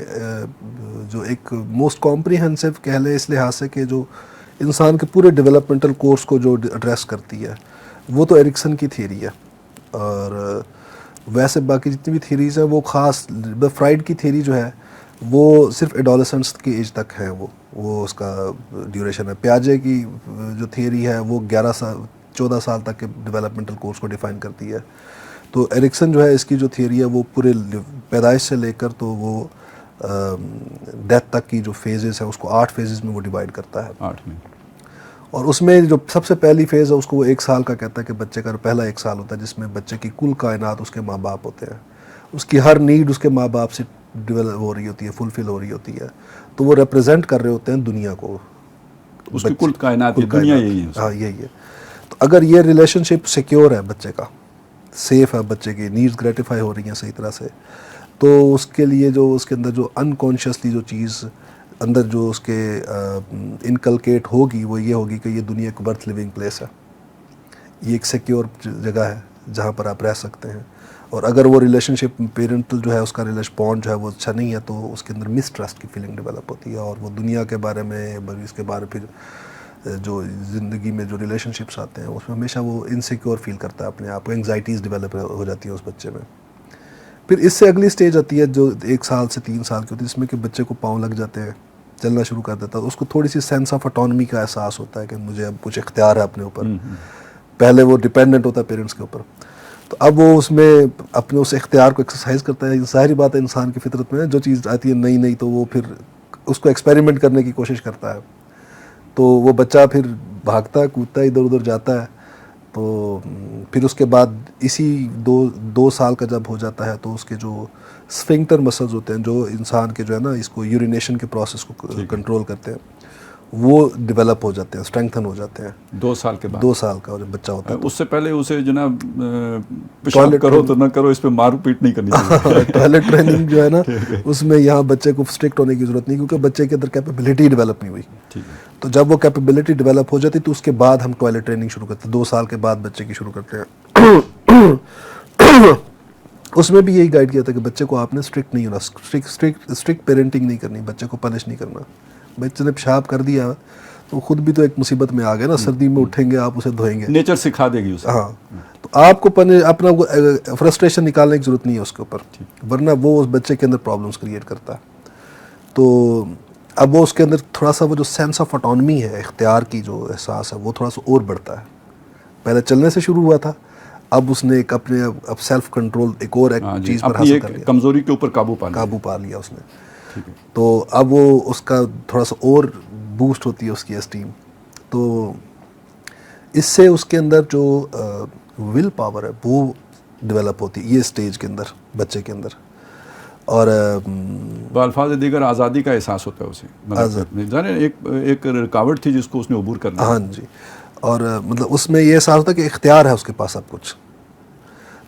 جو ایک موسٹ کمپریہنسو کہہ لیں اس لحاظ سے کہ جو انسان کے پورے ڈیولپمنٹل کورس کو جو ایڈریس کرتی ہے وہ تو ایرکسن کی تھیری ہے, اور ویسے باقی جتنی بھی تھیریز ہیں وہ خاص فرائیڈ کی تھیری جو ہے وہ صرف ایڈولسنس کی ایج تک ہے, وہ اس کا ڈیوریشن ہے. پیاجے کی جو تھیری ہے وہ 14 سال تک کے ڈیولپمنٹل کورس کو ڈیفائن کرتی ہے. تو ایرکسن جو ہے اس کی جو تھیری ہے وہ پورے پیدائش سے لے کر تو وہ ڈیتھ تک کی جو فیزز ہیں اس کو 8 فیزز میں وہ ڈیوائڈ کرتا ہے. 8 میں, اور اس میں جو سب سے پہلی فیز ہے اس کو وہ 1 سال کا کہتا ہے کہ بچے کا پہلا 1 سال ہوتا ہے جس میں بچے کی کل کائنات اس کے ماں باپ ہوتے ہیں, اس کی ہر نیڈ اس کے ماں باپ سے ڈیولپ ہو رہی ہوتی ہے, فلفل ہو رہی ہوتی ہے, تو وہ ریپرزینٹ کر رہے ہوتے ہیں دنیا کو, اس کی کل کائنات دنیا یہی ہے. ہاں یہی ہے. تو اگر یہ ریلیشن شپ سیکیور ہے بچے کا, سیف ہے, بچے کی نیڈز گریٹیفائی ہو رہی ہیں صحیح طرح سے, تو اس کے لیے جو اس کے اندر جو انکانشیسلی جو چیز اندر جو اس کے انکلکیٹ ہوگی وہ یہ ہوگی کہ یہ دنیا ایک برتھ لیونگ پلیس ہے, یہ ایک سیکیور جگہ ہے جہاں پر آپ رہ سکتے ہیں. اور اگر وہ ریلیشن شپ پیرنٹل جو ہے اس کا بانڈ جو ہے وہ اچھا نہیں ہے تو اس کے اندر مس ٹرسٹ کی فیلنگ ڈیولپ ہوتی ہے, اور وہ دنیا کے بارے میں اس کے بارے پھر جو زندگی میں جو ریلیشن شپس آتے ہیں اس میں ہمیشہ وہ انسیکیور فیل کرتا ہے اپنے آپ کو, انگزائٹیز ڈیولپ ہو جاتی ہیں اس بچے میں. پھر اس سے اگلی سٹیج آتی ہے جو 1 سال سے 3 سال کی ہوتی ہے, جس میں کہ بچے کو پاؤں لگ جاتے ہیں, چلنا شروع کر دیتا ہے, اس کو تھوڑی سی سینس آف اٹانومی کا احساس ہوتا ہے کہ مجھے اب کچھ اختیار ہے اپنے اوپر. پہلے وہ ڈیپینڈنٹ ہوتا ہے پیرنٹس کے اوپر, تو اب وہ اس میں اپنے اس اختیار کو ایکسرسائز کرتا ہے. ظاہری بات ہے انسان کی فطرت میں جو چیز آتی ہے نئی تو وہ پھر اس کو ایکسپیریمنٹ کرنے کی کوشش کرتا ہے. تو وہ بچہ پھر بھاگتا ہے, کودتا ہے, ادھر ادھر جاتا ہے. تو پھر اس کے بعد اسی 2 سال کا جب ہو جاتا ہے تو اس کے جو اسفنکٹر مسلز ہوتے ہیں جو انسان کے جو ہے نا اس کو یورینیشن کے پروسیس کو کنٹرول کرتے ہیں وہ ڈیولپ ہو جاتے ہیں, اسٹرینگتھن ہو جاتے ہیں 2 سال کے بعد. 2 سال کا جب بچہ ہوتا ہے. اس سے پہلے اسے جناب پیشاب کرو تو نہ کرو, اس پہ مار پیٹ نہیں کرنی چاہیے. ٹوائلٹ ٹریننگ جو ہے نا اس میں یہاں بچے کو اسٹرکٹ ہونے کی ضرورت نہیں, کیونکہ بچے کے اندر کیپیبلٹی ڈیولپ نہیں ہوئی. تو جب وہ کیپیبلٹی ڈیولپ ہو جاتی تو اس کے بعد ہم ٹوائلٹ ٹریننگ شروع کرتے ہیں, 2 سال کے بعد بچے کی شروع کرتے ہیں. اس میں بھی یہی گائیڈ کیا تھا کہ بچے کو آپ نے اسٹرکٹ نہیں ہونا, اسٹرکٹ پیرنٹنگ نہیں کرنی, بچے کو پنش نہیں کرنا. بچے نے پیشاب کر دیا تو خود بھی تو ایک مصیبت میں آ گئے نا, سردی میں اٹھیں گے آپ اسے دھوئیں گے, نیچر سکھا دے گی اسے. ہاں, تو آپ کو اپنا فرسٹریشن نکالنے کی ضرورت نہیں ہے اس کے اوپر, ورنہ وہ اس بچے کے اندر پرابلمس کریٹ کرتا ہے. تو اب وہ اس کے اندر تھوڑا سا وہ جو سینس آف اٹانومی ہے, اختیار کی جو احساس ہے وہ تھوڑا سا اور بڑھتا ہے. پہلے چلنے سے شروع ہوا تھا, اب اس نے ایک اپنے اب سیلف کنٹرول ایک اور چیز پر حاصل کر لیا, کمزوری کے اوپر قابو پا لیا اس نے. تو اب وہ اس کا تھوڑا سا اور بوسٹ ہوتی ہے اس کی اسٹیم. تو اس سے اس کے اندر جو ول پاور ہے وہ ڈیولپ ہوتی ہے یہ اسٹیج کے اندر بچے کے اندر. اور بالفاظ دیگر آزادی کا احساس ہوتا ہے اسے, ایک رکاوٹ تھی جس کو اس نے عبور کر لیا. ہاں جی, اور مطلب اس میں یہ احساس ہوتا ہے کہ اختیار ہے اس کے پاس سب کچھ.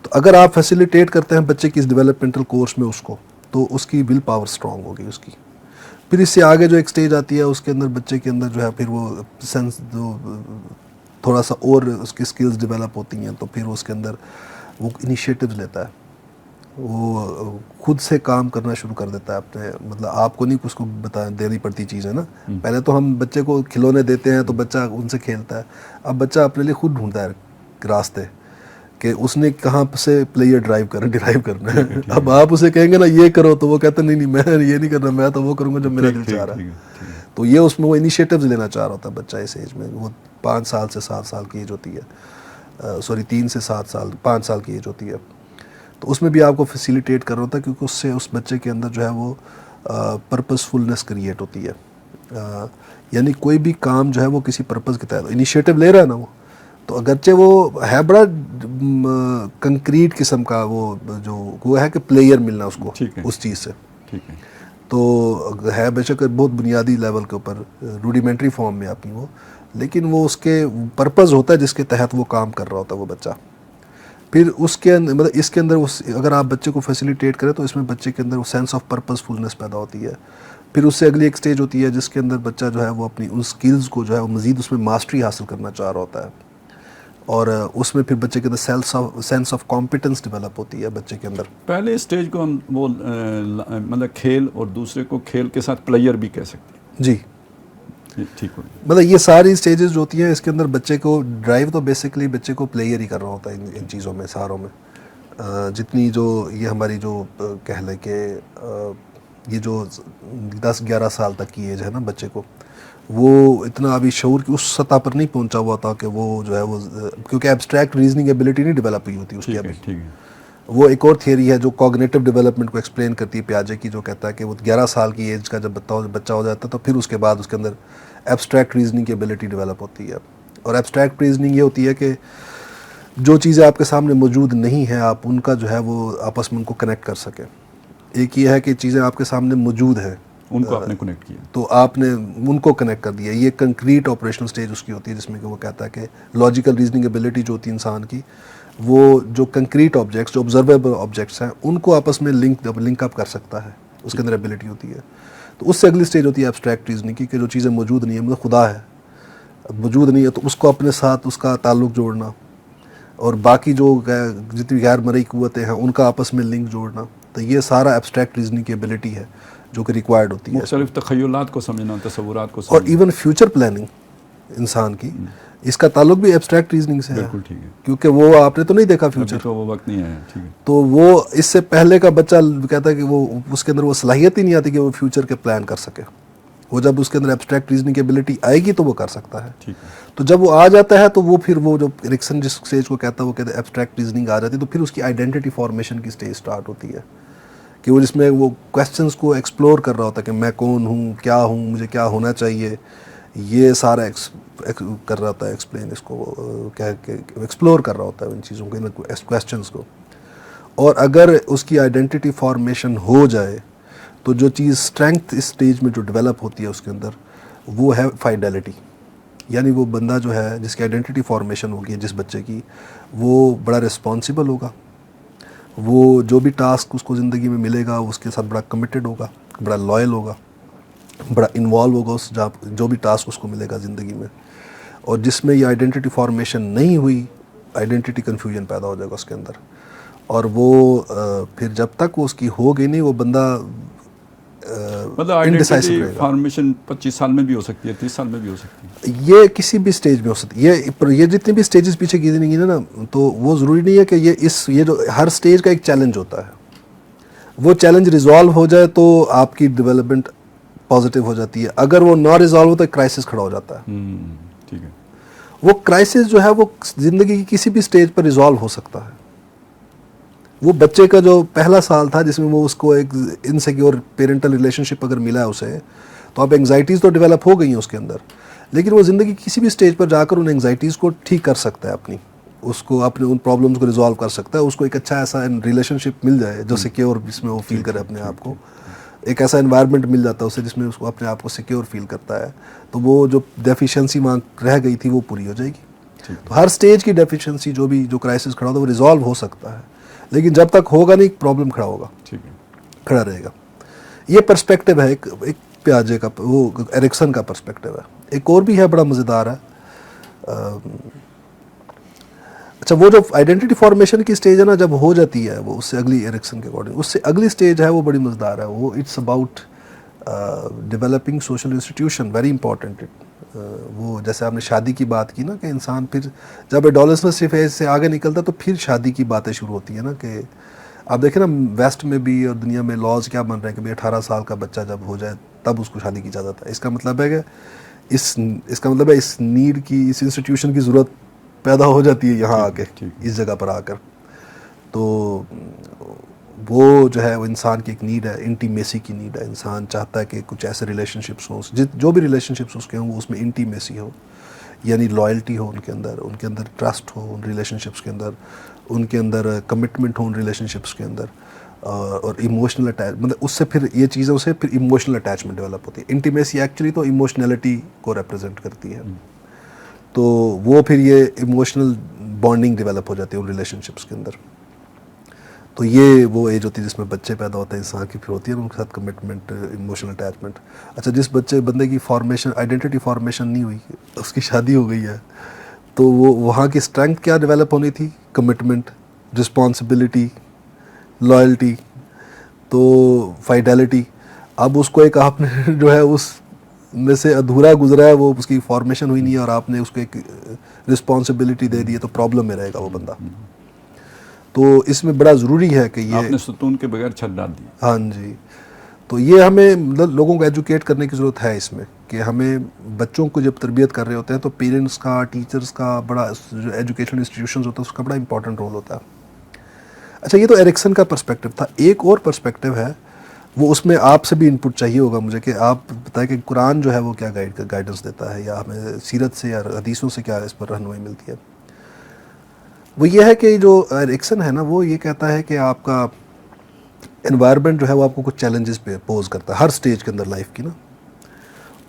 تو اگر آپ فیسیلیٹیٹ کرتے ہیں بچے کی اس ڈیولپمنٹل کورس میں اس کو, تو اس کی ول پاور اسٹرانگ ہوگی اس کی. پھر اس سے آگے جو ایک سٹیج آتی ہے اس کے اندر بچے کے اندر جو ہے پھر وہ سینس جو تھوڑا سا اور اس کی سکلز ڈیولپ ہوتی ہیں, تو پھر اس کے اندر وہ انیشیٹیوز لیتا ہے, وہ خود سے کام کرنا شروع کر دیتا ہے اپنے, مطلب آپ کو نہیں اس کو دینی پڑتی چیزیں نا. پہلے تو ہم بچے کو کھلونے دیتے ہیں تو بچہ ان سے کھیلتا ہے, اب بچہ اپنے لیے خود ڈھونڈتا ہے راستے کہ اس نے کہاں سے پلیئر ڈرائیو کرنا ہے. اب آپ اسے کہیں گے نا یہ کرو تو وہ کہتے نہیں میں یہ نہیں کرنا, میں تو وہ کروں گا جو میرا دل چاہ رہا ہے. تو یہ اس میں وہ انیشیٹیوز لینا چاہ رہا ہوتا ہے بچہ اس ایج میں. وہ 5 سال سے 7 سال کی ایج ہوتی ہے, 3 سے 7 سال 5 سال کی ایج ہوتی ہے. تو اس میں بھی آپ کو فیسیلیٹیٹ کرنا ہوتا ہے, کیونکہ اس سے اس بچے کے اندر جو ہے وہ پرپزفلنس کریٹ ہوتی ہے. یعنی کوئی بھی کام جو ہے وہ کسی پرپز کے تحت انیشیٹو لے رہا ہے نا وہ، تو اگرچہ وہ ہے بڑا کنکریٹ قسم کا وہ ہے کہ پلیئر ملنا اس کو ٹھیک ہے، اس چیز سے، ٹھیک ہے، تو ہے بے شک بہت بنیادی لیول کے اوپر روڈیمنٹری فارم میں آتی وہ، لیکن وہ اس کے پرپز ہوتا ہے جس کے تحت وہ کام کر رہا ہوتا ہے وہ بچہ. پھر اس کے مطلب اس کے اندر اگر آپ بچے کو فیسیلیٹیٹ کریں تو اس میں بچے کے اندر وہ سینس آف پرپز فلنس پیدا ہوتی ہے. پھر اس سے اگلی ایک سٹیج ہوتی ہے جس کے اندر بچہ جو ہے وہ اپنی ان سکلز کو جو ہے وہ مزید اس میں ماسٹری حاصل کرنا چاہ رہا ہوتا ہے، اور اس میں پھر بچے کے اندر سینس آف کمپیٹنس ڈیولپ ہوتی ہے بچے کے اندر. پہلے اسٹیج کو ہم وہ مطلب کھیل اور دوسرے کو کھیل کے ساتھ پلیئر بھی کہہ سکتے ہیں. جی ٹھیک ہو گیا. مطلب یہ ساری سٹیجز جو ہوتی ہیں اس کے اندر بچے کو ڈرائیو تو بیسکلی بچے کو پلیئر ہی کر رہا ہوتا ہے ان چیزوں میں ساروں میں. جتنی جو یہ ہماری جو کہہ لیں کہ یہ جو 10-11 سال تک کی ایج ہے نا بچے کو، وہ اتنا ابھی شعور کی اس سطح پر نہیں پہنچا ہوا تھا کہ وہ جو ہے وہ، کیونکہ ایبسٹریکٹ ریزننگ ایبلٹی نہیں ڈیولپ ہوئی ہوتی اس کی ابھی. ٹھیک ہے. وہ ایک اور تھیوری ہے جو کوگنیٹو ڈیولپمنٹ کو ایکسپلین کرتی ہے پیاجے کی، جو کہتا ہے کہ وہ 11 سال کی ایج کا جب بچہ ہو جاتا ہے تو پھر اس کے بعد اس کے اندر ایبسٹریکٹ ریزننگ کی ایبلٹی ڈیولپ ہوتی ہے. اور ایبسٹریکٹ ریزننگ یہ ہوتی ہے کہ جو چیزیں آپ کے سامنے موجود نہیں ہیں آپ ان کا جو ہے وہ آپس میں ان کو کنیکٹ کر سکیں. ایک یہ ہے کہ چیزیں آپ کے سامنے موجود ہیں، ان کو آپ نے کنیکٹ کیا تو آپ نے ان کو کنیکٹ کر دیا. یہ کنکریٹ آپریشنل سٹیج اس کی ہوتی ہے جس میں کہ وہ کہتا ہے کہ لاجیکل ریزننگ ایبلٹی جو ہوتی ہے انسان کی، وہ جو کنکریٹ آبجیکٹس جو آبزرویبل آبجیکٹس ہیں ان کو آپس میں لنک اپ کر سکتا ہے، اس کے اندر ایبلٹی ہوتی ہے. تو اس سے اگلی سٹیج ہوتی ہے ایبسٹریکٹ ریزننگ کی، کہ جو چیزیں موجود نہیں ہیں، مطلب خدا ہے موجود نہیں ہے تو اس کو اپنے ساتھ اس کا تعلق جوڑنا، اور باقی جو جتنی غیر مرئی قوتیں ہیں ان کا آپس میں لنک جوڑنا. تو یہ سارا ایبسٹریکٹ ریزننگ کی ایبلٹی ہے جو کہ ریکوائرڈ ہوتی ہے. مختلف تخیلات کو سمجھنا، تصورات کو اور سمجھنا. ایون فیوچر پلاننگ انسان کی، اس کا تعلق بھی ایبسٹریکٹ ریزننگ سے ہے، بالکل ٹھیک ہے. کیونکہ وہ آپ نے تو نہیں دیکھا ابھی فیوچر، تو وہ وقت نہیں آیا. ٹھیک ہے. تو وہ اس سے پہلے کا بچہ کہتا ہے کہ وہ اس کے اندر وہ صلاحیت ہی نہیں آتی کہ وہ فیوچر کے پلان کر سکے. وہ جب اس کے اندر ایبسٹریکٹ ریزننگ کی ایبلٹی آئے گی تو وہ کر سکتا ہے. ٹھیک ہے. تو جب وہ آ جاتا ہے تو وہ پھر وہ جو ایرکسن جس اسٹیج کو کہتا ہے وہ کہتے ہیں ایبسٹریکٹ ریزننگ آ جاتی ہے، تو پھر اس کی آئیڈینٹی فارمیشن کی اسٹیج سٹارٹ ہوتی ہے، کہ وہ جس میں وہ کویسچنس کو ایکسپلور کر رہا ہوتا ہے کہ میں کون ہوں، کیا ہوں، مجھے کیا ہونا چاہیے. یہ سارا کر رہا ہوتا ہے ایکسپلین، اس کو ایکسپلور کر رہا ہوتا ہے ان چیزوں کو، ان کویسچنس کو. اور اگر اس کی آئیڈینٹی فارمیشن ہو جائے تو جو چیز اسٹرینتھ اس اسٹیج میں جو ڈیولپ ہوتی ہے اس کے اندر وہ ہے فائیڈیلٹی. یعنی وہ بندہ جو ہے جس کی آئیڈینٹی فارمیشن ہوگی جس بچے کی، وہ بڑا رسپانسیبل ہوگا، وہ جو بھی ٹاسک اس کو زندگی میں ملے گا اس کے ساتھ بڑا کمیٹڈ ہوگا، بڑا لائل ہوگا، بڑا انوالو ہوگا اس جو بھی ٹاسک اس کو ملے گا زندگی میں. اور جس میں یہ آئیڈینٹی فارمیشن نہیں ہوئی، آئیڈینٹی کنفیوژن پیدا ہو جائے گا اس کے اندر. اور وہ پھر جب تک وہ اس کی ہوگی نہیں وہ بندہ مطلب آئیڈینٹی فارمیشن 25 سال میں بھی ہو سکتی ہے، 30 سال میں بھی ہو سکتی ہے. یہ کسی بھی سٹیج میں ہو سکتی ہے. یہ جتنی بھی سٹیجز پیچھے کی زندگی نا تو وہ ضروری نہیں ہے کہ یہ جو ہر سٹیج کا ایک چیلنج ہوتا ہے، وہ چیلنج ریزالو ہو جائے تو آپ کی ڈیولپمنٹ پازیٹیو ہو جاتی ہے. اگر وہ نہ ریزالو ہو تو ایک کرائسس کھڑا ہو جاتا ہے. ٹھیک ہے. وہ کرائسس جو ہے وہ زندگی کی کسی بھی سٹیج پر ریزالو ہو سکتا ہے. وہ بچے کا جو پہلا سال تھا جس میں وہ اس کو ایک انسیکیور پیرنٹل ریلیشن شپ اگر ملا ہے اسے، تو اب انگزائٹیز تو ڈیولپ ہو گئی ہیں اس کے اندر، لیکن وہ زندگی کسی بھی سٹیج پر جا کر ان انگزائٹیز کو ٹھیک کر سکتا ہے، اس کو اپنے ان پرابلمس کو ریزالو کر سکتا ہے. اس کو ایک اچھا ایسا ریلیشن شپ مل جائے جو سیکیور، جس میں وہ فیل کرے اپنے آپ کو، ایک ایسا انوائرمنٹ مل جاتا ہے اسے جس میں اس کو اپنے آپ کو سیکیور فیل کرتا ہے، تو وہ جو ڈیفیشنسی وہاں رہ گئی تھی وہ پوری ہو جائے گی. تو ہر سٹیج کی ڈیفیشنسی جو کرائسس کھڑا ہوتا ہے وہ ریزالو ہو سکتا ہے، لیکن جب تک ہوگا نہیں پرابلم کھڑا ہوگا، کھڑا رہے گا. یہ پرسپیکٹیو ہے ایک پیاجے کا، وہ ایرکسن کا پرسپیکٹیو ہے. ایک اور بھی ہے بڑا مزیدار ہے. اچھا، وہ جو آئیڈینٹی فارمیشن کی سٹیج ہے نا جب ہو جاتی ہے، وہ اس سے اگلی ایرکسن کے اکارڈنگ اس سے اگلی سٹیج ہے وہ بڑی مزیدار ہے. وہ it's about developing social institution, very important. وہ جیسے آپ نے شادی کی بات کی نا کہ انسان پھر جب ایڈولسنس فیز سے آگے نکلتا ہے تو پھر شادی کی باتیں شروع ہوتی ہیں نا. کہ آپ دیکھیں نا ویسٹ میں بھی اور دنیا میں لاز کیا بن رہے ہیں کہ 18 سال کا بچہ جب ہو جائے تب اس کو شادی کی اجازت ہے. اس کا مطلب ہے کہ اس کا مطلب ہے اس نیڈ کی، اس انسٹیٹیوشن کی ضرورت پیدا ہو جاتی ہے یہاں آ کے، اس جگہ پر آ کر. تو وہ جو ہے وہ انسان کی ایک نیڈ ہے, انٹیمیسی کی نیڈ ہے. انسان چاہتا ہے کہ کچھ ایسے ریلیشن شپس ہوں, جو بھی ریلیشن شپس اس کے ہوں وہ اس میں انٹیمیسی ہو, یعنی لائلٹی ہو ان کے اندر ٹرسٹ ہو ان ریلیشن شپس کے اندر, ان کے اندر کمٹمنٹ ہو ان ریلیشن شپس کے اندر, اور ایموشنل مطلب اس سے پھر یہ چیزوں سے پھر ایموشنل اٹیچمنٹ ڈیولپ ہوتی ہے. انٹیمیسی ایکچولی تو ایموشنلٹی کو ریپرزینٹ کرتی ہے, تو وہ پھر یہ ایموشنل بانڈنگ ڈیولپ ہو جاتی ہے ان ریلیشن شپس کے اندر. تو یہ وہ ایج ہوتی ہے جس میں بچے پیدا ہوتے ہیں انسان کی, پھر ہوتی ہے ان کے ساتھ کمٹمنٹ, ایموشنل اٹیچمنٹ. اچھا, جس بندے کی فارمیشن, آئیڈینٹی فارمیشن نہیں ہوئی, اس کی شادی ہو گئی ہے, تو وہ وہاں کی اسٹرینتھ کیا ڈیولپ ہونی تھی؟ کمٹمنٹ, رسپانسبلٹی, لائلٹی, تو فائڈیلٹی. اب اس کو ایک آپ نے جو ہے اس میں سے ادھورا گزرا ہے, وہ اس کی فارمیشن ہوئی نہیں ہے, اور آپ نے اس کو ایک رسپانسبلٹی دے دی ہے, تو پرابلم میں رہے گا وہ بندہ. تو اس میں بڑا ضروری ہے کہ یہ آپ نے ستون کے بغیر چھت ڈال دی. ہاں جی, تو یہ ہمیں مطلب لوگوں کو ایجوکیٹ کرنے کی ضرورت ہے اس میں, کہ ہمیں بچوں کو جب تربیت کر رہے ہوتے ہیں تو پیرنٹس کا, ٹیچرز کا بڑا, جو ایجوکیشن انسٹیٹیوشنز ہوتا ہے اس کا بڑا امپورٹنٹ رول ہوتا ہے. اچھا, یہ تو ایرکسن کا پرسپیکٹو تھا. ایک اور پرسپیکٹو ہے, وہ اس میں آپ سے بھی انپٹ چاہیے ہوگا مجھے, کہ آپ بتائیں کہ قرآن جو ہے وہ کیا گائیڈنس دیتا ہے, یا ہمیں سیرت سے یا حدیثوں سے کیا اس پر رہنمائی ملتی ہے. وہ یہ ہے کہ جو ایرکسن ہے نا, وہ یہ کہتا ہے کہ آپ کا انوائرمنٹ جو ہے وہ آپ کو کچھ چیلنجز پہ پوز کرتا ہے ہر سٹیج کے اندر لائف کی نا,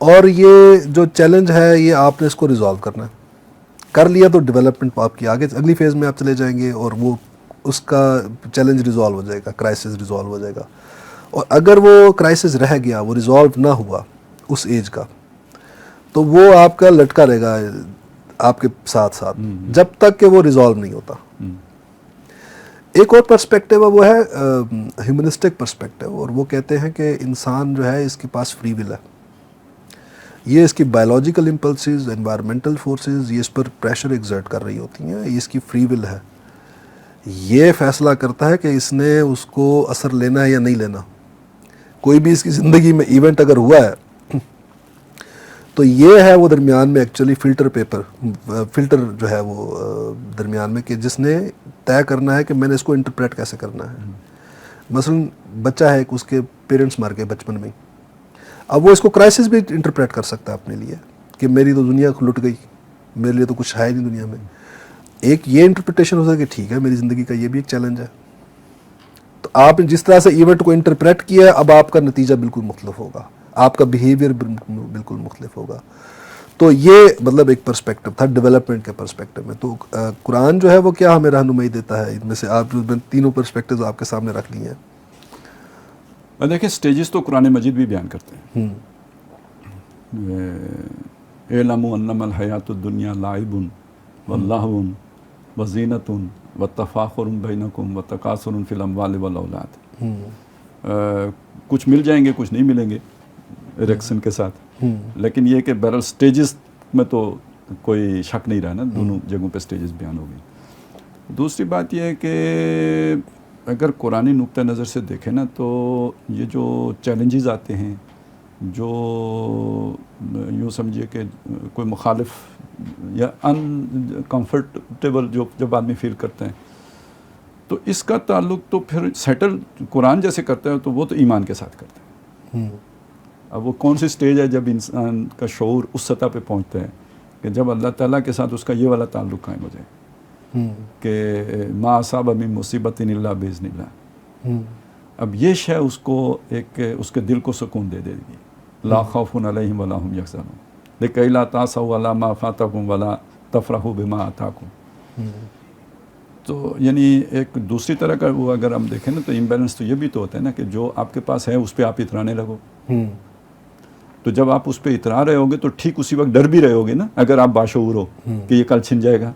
اور یہ جو چیلنج ہے یہ آپ نے اس کو ریزالو کرنا ہے. کر لیا تو ڈیولپمنٹ آپ کی آگے اگلی فیز میں آپ چلے جائیں گے, اور وہ اس کا چیلنج ریزالو ہو جائے گا, کرائسس ریزالو ہو جائے گا. اور اگر وہ کرائسس رہ گیا, وہ ریزالو نہ ہوا اس ایج کا, تو وہ آپ کا لٹکا رہے گا آپ کے ساتھ ساتھ جب تک کہ وہ ریزالو نہیں ہوتا. ایک اور پرسپیکٹو ہے, وہ ہے ہیومنسٹک پرسپیکٹو, اور وہ کہتے ہیں کہ انسان جو ہے اس کے پاس فری ول ہے. یہ اس کی بایولوجیکل امپلسز, انوائرمنٹل فورسز, یہ اس پر پریشر ایگزرٹ کر رہی ہوتی ہیں, یہ اس کی فری ول ہے. یہ فیصلہ کرتا ہے کہ اس نے اس کو اثر لینا ہے یا نہیں لینا. کوئی بھی اس کی زندگی میں ایونٹ اگر ہوا ہے تو یہ ہے وہ درمیان میں ایکچولی فلٹر جو ہے وہ درمیان میں, کہ جس نے طے کرنا ہے کہ میں نے اس کو انٹرپریٹ کیسے کرنا ہے. مثلا بچہ ہے کہ اس کے پیرنٹس مر گئے بچپن میں, اب وہ اس کو کرائسس بھی انٹرپریٹ کر سکتا ہے اپنے لیے, کہ میری تو دنیا لٹ گئی, میرے لیے تو کچھ ہے نہیں دنیا میں. ایک یہ انٹرپریٹیشن ہو سکے کہ ٹھیک ہے میری زندگی کا یہ بھی ایک چیلنج ہے. تو آپ نے جس طرح سے ایونٹ کو انٹرپریٹ کیا ہے, اب آپ کا نتیجہ بالکل مختلف ہوگا, آپ کا بیہیویئر بالکل مختلف ہوگا. تو یہ مطلب ایک پرسپیکٹو تھا ڈیولپمنٹ کے پرسپیکٹو میں. تو قرآن جو ہے وہ کیا ہمیں رہنمائی دیتا ہے, ان میں سے آپ تینوں پرسپیکٹوز آپ کے سامنے رکھ لی ہیں. دیکھیں سٹیجز تو قرآن مجید بھی بیان کرتے ہیں. اعلموا انما الحیات الدنیا لعب ولہو وزینۃ وتفاخر بینکم وتکاثر فی الاموال والاولاد. کچھ مل جائیں گے, کچھ نہیں ملیں گے ایرکسن کے ساتھ, لیکن یہ کہ بہرحال سٹیجز میں تو کوئی شک نہیں رہا نا, دونوں جگہوں پہ سٹیجز بیان ہو گئی. دوسری بات یہ ہے کہ اگر قرآنی نقطہ نظر سے دیکھیں نا, تو یہ جو چیلنجز آتے ہیں, جو یوں سمجھیے کہ کوئی مخالف یا ان کمفرٹیبل جب آدمی فیل کرتے ہیں, تو اس کا تعلق تو پھر سیٹل قرآن جیسے کرتا ہے تو وہ تو ایمان کے ساتھ کرتا ہے. اب وہ کون سی سٹیج ہے جب انسان کا شعور اس سطح پہ پہنچتا ہے کہ جب اللہ تعالیٰ کے ساتھ اس کا یہ والا تعلق قائم ہو جائے کہ ما اصاب من مصیبت الا باذن اللہ. اب یہ شے اس کو ایک اس کے دل کو سکون دے دے گی. لا خوف علیہم ولا هم یحزنون لکی لا تأسوا علی ما فاتکم ولا تفرحوا بما آتاکم. تو یعنی ایک دوسری طرح کا وہ اگر ہم دیکھیں نا, تو امبیلنس تو یہ بھی تو ہوتا ہے نا کہ جو آپ کے پاس ہے اس پہ آپ اترانے لگو. تو جب آپ اس پہ اترا رہے ہوگے تو ٹھیک اسی وقت ڈر بھی رہے ہوگے نا, اگر آپ باشعور ہو کہ یہ کل چھن جائے گا,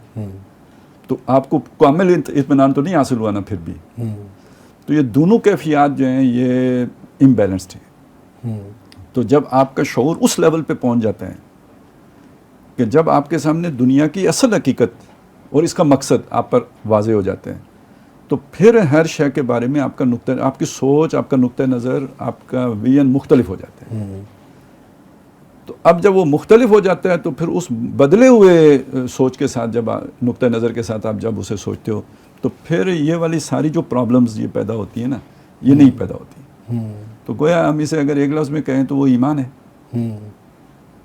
تو آپ کو کامل اطمینان تو نہیں حاصل ہوا نا پھر بھی. تو یہ دونوں کیفیات جو ہیں یہ امبیلنسڈ ہیں. تو جب آپ کا شعور اس لیول پہ پہنچ جاتا ہے کہ جب آپ کے سامنے دنیا کی اصل حقیقت اور اس کا مقصد آپ پر واضح ہو جاتے ہیں, تو پھر ہر شے کے بارے میں آپ کا نقطہ, آپ کی سوچ, آپ کا نقطہ نظر, آپ کا ویژن مختلف ہو جاتا ہے. تو اب جب وہ مختلف ہو جاتا ہے تو پھر اس بدلے ہوئے سوچ کے ساتھ, جب نقطہ نظر کے ساتھ آپ جب اسے سوچتے ہو, تو پھر یہ والی ساری جو پرابلمز یہ پیدا ہوتی ہیں نا یہ نہیں پیدا ہوتی. تو گویا ہم اسے اگر ایک لفظ میں کہیں تو وہ ایمان ہے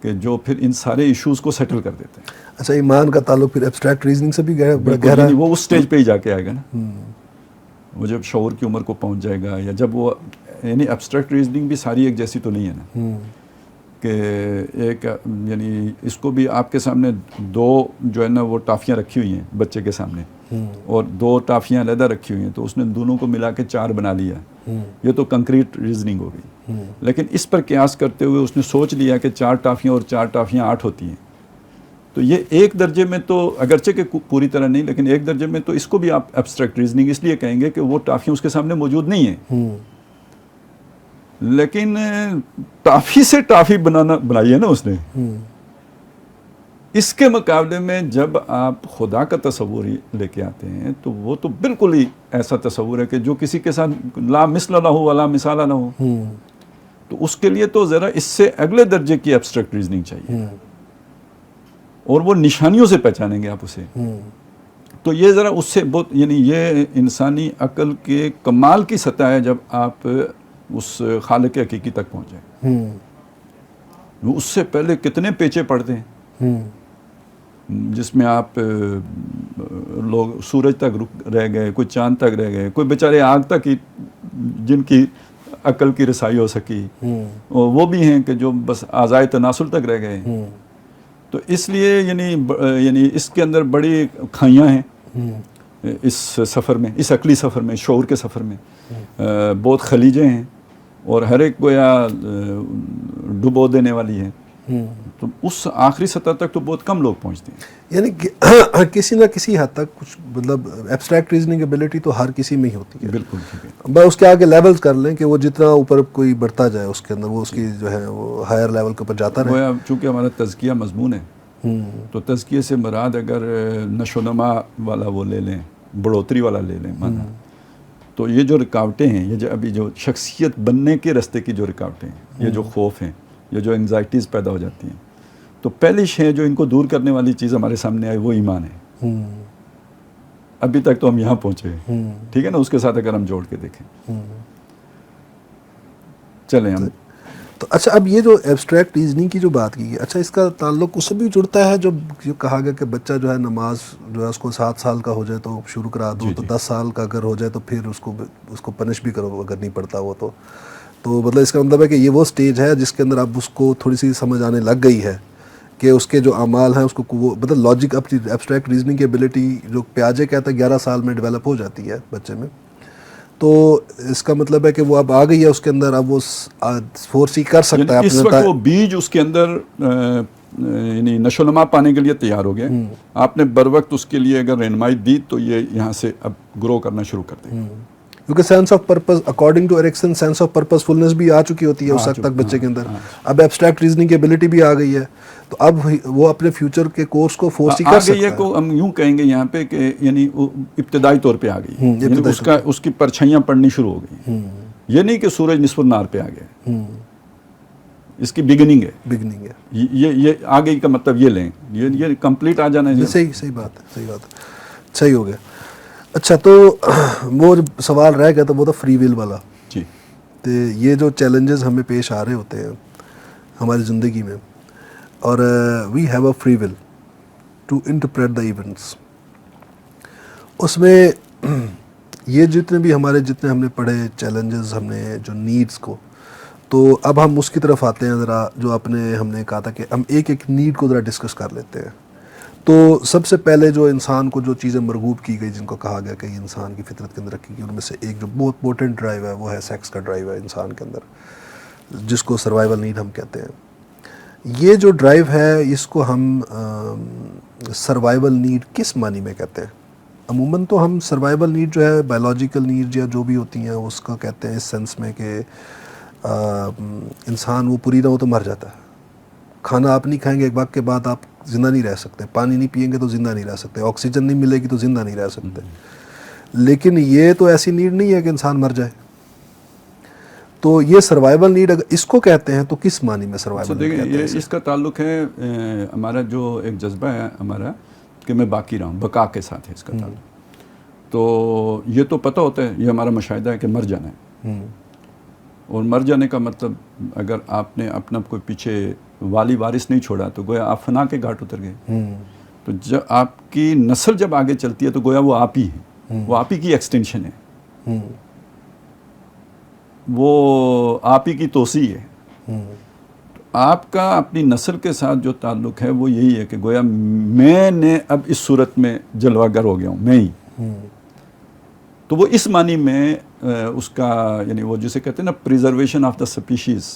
کہ جو پھر ان سارے ایشوز کو سیٹل کر دیتے ہیں. اچھا ایمان کا تعلق پھر ایبسٹریکٹ ریزننگ سے بھی گہرا ہے. وہ اس سٹیج پہ ہی جا کے آئے گا نا, وہ جب شعور کی عمر کو پہنچ جائے گا, یا جب وہ یعنی ایبسٹریکٹ ریزننگ بھی ساری ایک جیسی تو نہیں ہے نا کہ ایک یعنی اس کو بھی آپ کے سامنے دو جو ہے نا وہ ٹافیاں رکھی ہوئی ہیں بچے کے سامنے اور دو ٹافیاں علیحدہ رکھی ہوئی ہیں تو اس نے دونوں کو ملا کے 4 بنا لیا. یہ تو کنکریٹ ریزننگ ہو گئی. لیکن اس پر قیاس کرتے ہوئے اس نے سوچ لیا کہ 4 ٹافیاں اور 4 ٹافیاں 8 ہوتی ہیں. تو یہ ایک درجے میں تو اگرچہ کہ پوری طرح نہیں, لیکن ایک درجے میں تو اس کو بھی آپ ایبسٹریکٹ ریزننگ اس لیے کہیں گے کہ وہ ٹافیاں اس کے سامنے موجود نہیں ہیں. لیکن ٹافی سے ٹافی بنائی ہے نا اس نے. اس کے مقابلے میں جب آپ خدا کا تصور لے کے آتے ہیں تو وہ تو بالکل ہی ایسا تصور ہے کہ جو کسی کے ساتھ لا مثل نہ ہو ولا مثال نہ ہو. تو اس کے لیے تو ذرا اس سے اگلے درجے کی ایبسٹریکٹ ریزننگ چاہیے, اور وہ نشانیوں سے پہچانیں گے آپ اسے. تو یہ ذرا اس سے بہت یعنی یہ انسانی عقل کے کمال کی سطح ہے جب آپ اس خالق حقیقی تک پہنچ جائیں. اس سے پہلے کتنے پیچے پڑتے ہیں جس میں آپ لوگ سورج تک رہ گئے, کوئی چاند تک رہ گئے, کوئی بیچارے آگ تک ہی جن کی عقل کی رسائی ہو سکی, وہ بھی ہیں کہ جو بس آزائے تناسل تک رہ گئے. تو اس لیے یعنی اس کے اندر بڑی کھائیاں ہیں اس سفر میں, اس عقلی سفر میں, شعور کے سفر میں. بہت خلیجیں ہیں اور ہر ایک گویا ڈبو دینے والی ہیں. تو اس آخری سطح تک تو بہت کم لوگ پہنچتے ہیں. یعنی کسی نہ کسی حد تک کچھ مطلب ایبسٹریکٹ ریزننگ ایبلٹی تو ہر کسی میں ہی ہوتی ہے. بالکل ٹھیک ہے. بس اس کے آگے لیولز کر لیں کہ وہ جتنا اوپر کوئی بڑھتا جائے اس کے اندر وہ اس کی جو ہے وہ ہائر لیول کے اوپر جاتا رہے. چونکہ ہمارا تزکیہ مضمون ہے تو تزکیے سے مراد اگر نشو و نما والا وہ لے لیں, بڑھوتری والا لے لیں مانا, تو یہ جو رکاوٹیں ہیں, یہ جو ابھی جو شخصیت بننے کے راستے کی جو رکاوٹیں ہیں, یہ جو خوف ہیں, یہ جو انگزائٹیز پیدا ہو جاتی ہیں, تو پہلی شے جو ان کو دور کرنے والی چیز ہمارے سامنے آئی وہ ایمان ہے. ابھی تک تو ہم یہاں پہنچے ہیں, ٹھیک ہے نا, اس کے ساتھ اگر ہم جوڑ کے دیکھیں چلیں ہم. تو اچھا اب یہ جو ایبسٹریکٹ ریزننگ کی جو بات کی ہے, اچھا اس کا تعلق اس سے بھی جڑتا ہے جو کہا گیا کہ بچہ جو ہے نماز جو ہے اس کو 7 سال کا ہو جائے تو شروع کرا دو, تو 10 سال کا اگر ہو جائے تو پھر اس کو پنش بھی کرو اگر نہیں پڑتا وہ تو مطلب اس کا مطلب ہے کہ یہ وہ سٹیج ہے جس کے اندر اب اس کو تھوڑی سی سمجھ آنے لگ گئی ہے کہ اس کے جو اعمال ہیں اس کو وہ مطلب لاجک اپنی ایبسٹریکٹ ریزننگ کی ایبلٹی جو پیاجے کہتا ہے 11 سال میں ڈیولپ ہو جاتی ہے بچے میں. تو اس کا مطلب ہے کہ وہ اب آ گئی ہے اس کے اندر, اب وہ فورسی کر سکتا ہے. اس وقت وہ بیج اس کے اندر یعنی نشو و نما پانے کے لیے تیار ہو گیا. آپ نے بر وقت اس کے لیے اگر رہنمائی دی تو یہ یہاں سے اب گرو کرنا شروع کر دے. کیونکہ sense of purpose according to Erikson sense of purposefulness بھی آ چکی ہوتی ہے اس وقت تک بچے کے اندر. اب ایبسٹریکٹ ریزننگ کی ایبلٹی بھی آ گئی ہے, تو اب وہ اپنے فیوچر کے کورس کو فورس ہی کر سکتا ہے. کو ہم یوں کہیں گے یہاں پہ کہ یعنی ابتدائی طور پہ آ گئی, یعنی اس کی پرچھائیاں پڑنی شروع ہو گئی. یہ نہیں کہ سورج نصف النہار پہ آ گیا, اس کی بگننگ ہے. یہ آ گئی کا مطلب یہ لیں, یہ کمپلیٹ آ جانا ہے. صحیح بات ہے, صحیح ہو گیا. اچھا تو وہ جو سوال رہ گیا تھا وہ تھا فری ول والا. جی. تو یہ جو چیلنجز ہمیں پیش آ رہے ہوتے ہیں ہماری زندگی میں, اور we have a free will to interpret the events, اس میں یہ جتنے ہم نے پڑھے چیلنجز, ہم نے جو نیڈس کو, تو اب ہم اس کی طرف آتے ہیں ذرا جو ہم نے کہا تھا کہ ہم ایک ایک نیڈ کو ذرا ڈسکس کر لیتے ہیں. تو سب سے پہلے جو انسان کو جو چیزیں مرغوب کی گئی, جن کو کہا گیا کہ یہ انسان کی فطرت کے اندر رکھی گئی, ان میں سے ایک جو بہت امپورٹنٹ ڈرائیو ہے وہ ہے سیکس کا ڈرائیو ہے انسان کے اندر, جس کو سروائیول نیڈ ہم کہتے ہیں. یہ جو ڈرائیو ہے اس کو ہم سروائیول نیڈ کس معنی میں کہتے ہیں؟ عموماً تو ہم سروائیول نیڈ جو ہے بایولوجیکل نیڈ یا جو بھی ہوتی ہیں اس کا کہتے ہیں اس سینس میں کہ انسان وہ پوری نہ ہو تو مر جاتا ہے. کھانا آپ نہیں کھائیں گے ایک وقت کے بعد آپ زندہ نہیں رہ سکتے, پانی نہیں پئیں گے تو زندہ نہیں رہ سکتے, آکسیجن نہیں ملے گی تو زندہ نہیں رہ سکتے. لیکن یہ تو ایسی نیڈ نہیں ہے کہ انسان مر جائے. تو یہ سروائیول نیڈ اگر اس کو کہتے ہیں تو کس معنی میں سروائیول نیڈ کہتے ہیں؟ اس کا تعلق ہے ہمارا جو ایک جذبہ ہے ہمارا کہ میں باقی رہوں, بقا کے ساتھ ہے اس کا تعلق. تو یہ تو پتہ ہوتا ہے، یہ ہمارا مشاہدہ ہے کہ مر جانا ہے، اور مر جانے کا مطلب اگر آپ نے اپنا کوئی پیچھے والی وارث نہیں چھوڑا تو گویا آپ فنا کے گھاٹ اتر گئے. تو جب آپ کی نسل جب آگے چلتی ہے تو گویا وہ آپ ہی ہیں، وہ آپ ہی کی ایکسٹینشن ہے، وہ آپ ہی کی توسیع ہے. آپ کا اپنی نسل کے ساتھ جو تعلق ہے وہ یہی ہے کہ گویا میں نے اب اس صورت میں جلوہ گر ہو گیا ہوں، میں ہی. تو وہ اس معنی میں اس کا یعنی وہ جسے کہتے ہیں نا پریزرویشن آف دا سپیشیز،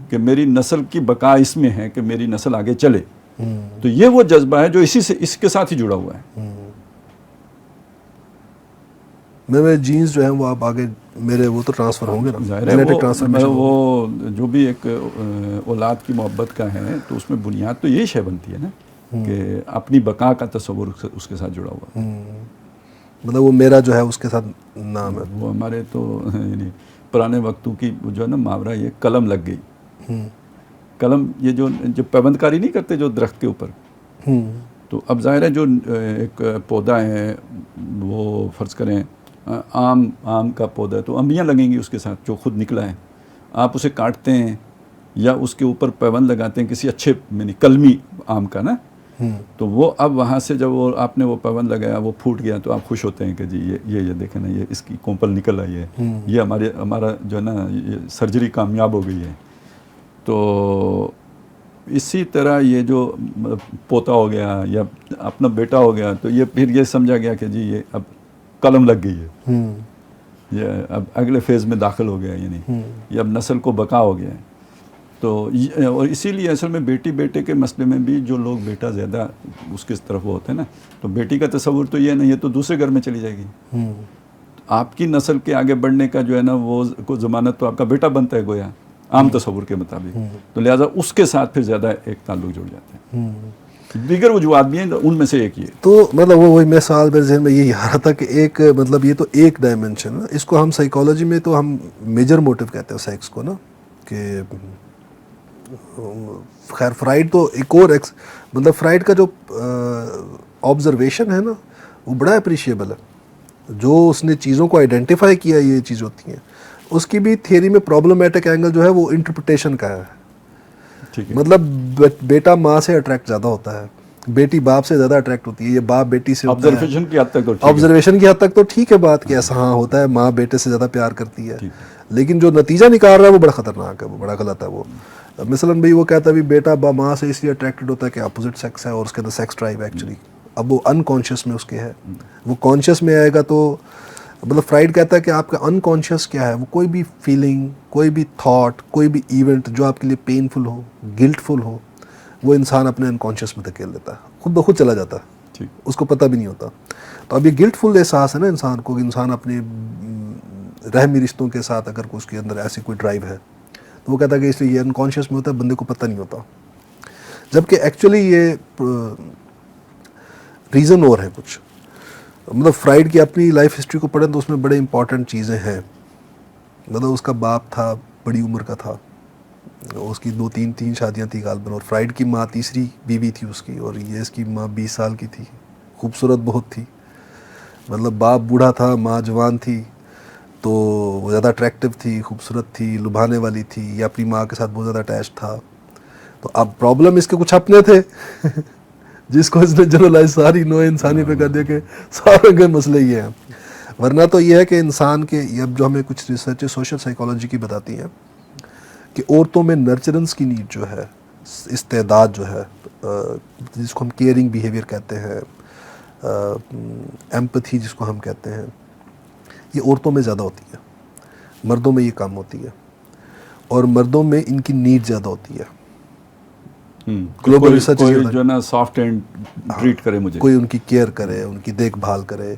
کہ میری نسل کی بقا اس میں ہے کہ میری نسل آگے چلے. تو یہ وہ جذبہ ہے جو اس کے ساتھ ہی جڑا ہوا ہے. میرے جینز جو ہیں وہ آپ آگے میرے وہ تو ٹرانسفر ہوں گے نا، ظاہر ہے جینیٹک ٹرانسفارمیشن. وہ جو بھی ایک اولاد کی محبت کا ہے تو اس میں بنیاد تو یہی شے بنتی ہے نا کہ اپنی بقا کا تصور اس کے ساتھ جڑا ہوا ہے. مطلب وہ میرا جو ہے اس کے ساتھ نام ہے. وہ ہمارے تو یعنی پرانے وقتوں کی جو ہے نا محاورہ، یہ قلم لگ گئی. قلم یہ جو پیوند کاری نہیں کرتے جو درخت کے اوپر، تو اب ظاہر ہے جو ایک پودا ہے وہ فرض کریں آم کا پودا ہے تو امبیاں لگیں گی اس کے ساتھ جو خود نکلا ہے. آپ اسے کاٹتے ہیں یا اس کے اوپر پیوند لگاتے ہیں کسی اچھے یعنی کلمی آم کا نا، تو وہ اب وہاں سے جب وہ آپ نے وہ پیوند لگایا وہ پھوٹ گیا تو آپ خوش ہوتے ہیں کہ جی یہ دیکھیں نا، یہ اس کی کومپل نکل آئی ہے، یہ ہمارا جو ہے نا یہ سرجری کامیاب ہو گئی ہے. تو اسی طرح یہ جو پوتا ہو گیا یا اپنا بیٹا ہو گیا تو یہ پھر یہ سمجھا گیا کہ جی یہ اب قلم لگ گئی ہے، یہ اب اگلے فیز میں داخل ہو گیا، یعنی یہ اب نسل کو بقا ہو گیا ہے. تو اور اسی لیے اصل میں بیٹی بیٹے کے مسئلے میں بھی جو لوگ بیٹا زیادہ اس کے طرف ہوتے ہیں نا، تو بیٹی کا تصور تو یہ نہیں، یہ تو دوسرے گھر میں چلی جائے گی. آپ کی نسل کے آگے بڑھنے کا جو ہے نا وہ کو ضمانت تو آپ کا بیٹا بنتا ہے گویا عام تصور کے مطابق. تو لہٰذا اس کے ساتھ پھر زیادہ ایک تعلق جڑ جاتا ہے. دیگر وجوہات بھی ہیں ان میں سے ایک یہ. تو مطلب وہی میں سوال میرے ذہن میں یہی آ رہا تھا کہ ایک مطلب یہ تو ایک ڈائمنشن ہے، اس کو ہم سائیکالوجی میں تو ہم میجر موٹیو کہتے ہیں سیکس کو نا، کہ خیر فرائڈ تو ایک اور مطلب فرائڈ کا جو آبزرویشن ہے نا وہ بڑا اپریشیبل ہے. جو اس نے چیزوں کو آئیڈینٹیفائی کیا یہ چیز ہوتی ہیں، اس کی بھی تھیوری میں پرابلمیٹک اینگل جو ہے وہ انٹرپریٹیشن کا ہے. مطلب بیٹا ماں سے اٹریکٹ زیادہ ہوتا ہے، بیٹی باپ سے زیادہ اٹریکٹ ہوتی ہے، یہ باپ بیٹی سے آبزرویشن کی حد تک تو آبزرویشن کی حد تک تو ٹھیک ہے بات کہ ایسا ہاں ہوتا ہے، ماں بیٹے سے زیادہ پیار کرتی ہے. لیکن جو نتیجہ نکال رہا ہے وہ بڑا خطرناک ہے، وہ بڑا غلط ہے. وہ مثلاً بھائی وہ کہتا ہے بھی بیٹا ماں سے اس لیے اٹریکٹڈ ہوتا ہے کہ اپوزٹ سیکس ہے اور اس کے اندر سیکس ڈرائیو ایکچولی اب وہ انکانشیس میں اس کے ہے، وہ کانشیس میں آئے گا تو مطلب فرائڈ کہتا ہے کہ آپ کا انکانشیس کیا ہے، وہ کوئی بھی فیلنگ، کوئی بھی تھاٹ، کوئی بھی ایونٹ جو آپ کے لیے پینفل ہو، گلٹفل ہو، وہ انسان اپنے انکانشیس میں دھکیل دیتا ہے، خود بخود چلا جاتا ہے، اس کو پتہ بھی نہیں ہوتا. تو اب یہ گلٹفل احساس ہے نا انسان کو، کہ انسان اپنے رحمی رشتوں کے ساتھ اگر اس کے اندر ایسی کوئی ڈرائیو ہے تو وہ کہتا ہے کہ اس لیے یہ انکانشیس میں ہوتا ہے، بندے کو پتہ نہیں ہوتا. جبکہ ایکچولی یہ ریزن اور ہے کچھ. مطلب فرائڈ کی اپنی لائف ہسٹری کو پڑھیں تو اس میں بڑے امپورٹنٹ چیزیں ہیں. مطلب اس کا باپ تھا، بڑی عمر کا تھا، اس کی تین شادیاں تھیں غالباً، اور فرائڈ کی ماں تیسری بیوی تھی اس کی، اور یہ اس کی ماں 20 سال کی تھی، خوبصورت بہت تھی. مطلب باپ بوڑھا تھا، ماں جوان تھی، تو وہ زیادہ اٹریکٹیو تھی، خوبصورت تھی، لبھانے والی تھی، یا اپنی ماں کے ساتھ بہت زیادہ اٹیچ تھا. تو اب پرابلم اس کے کچھ اپنے تھے جس کو اس نے جنرلائز ساری نوع انسانی پہ کر دیا کہ سارے کے مسئلے یہ ہیں. ورنہ تو یہ ہے کہ انسان کے اب جو ہمیں کچھ ریسرچ سوشل سائیکالوجی کی بتاتی ہیں کہ عورتوں میں نرچرنس کی نیڈ جو ہے، استعداد جو ہے، جس کو ہم کیئرنگ بیہیویئر کہتے ہیں، ایمپتھی جس کو ہم کہتے ہیں، یہ عورتوں میں زیادہ ہوتی ہے، مردوں میں یہ کم ہوتی ہے. اور مردوں میں ان کی نیڈ زیادہ ہوتی ہے. گلوبل ریسرچ جو ہے نا سافٹ اینڈ ٹریٹ کرے مجھے، کوئی ان کی کیئر کرے، ان کی دیکھ بھال کرے.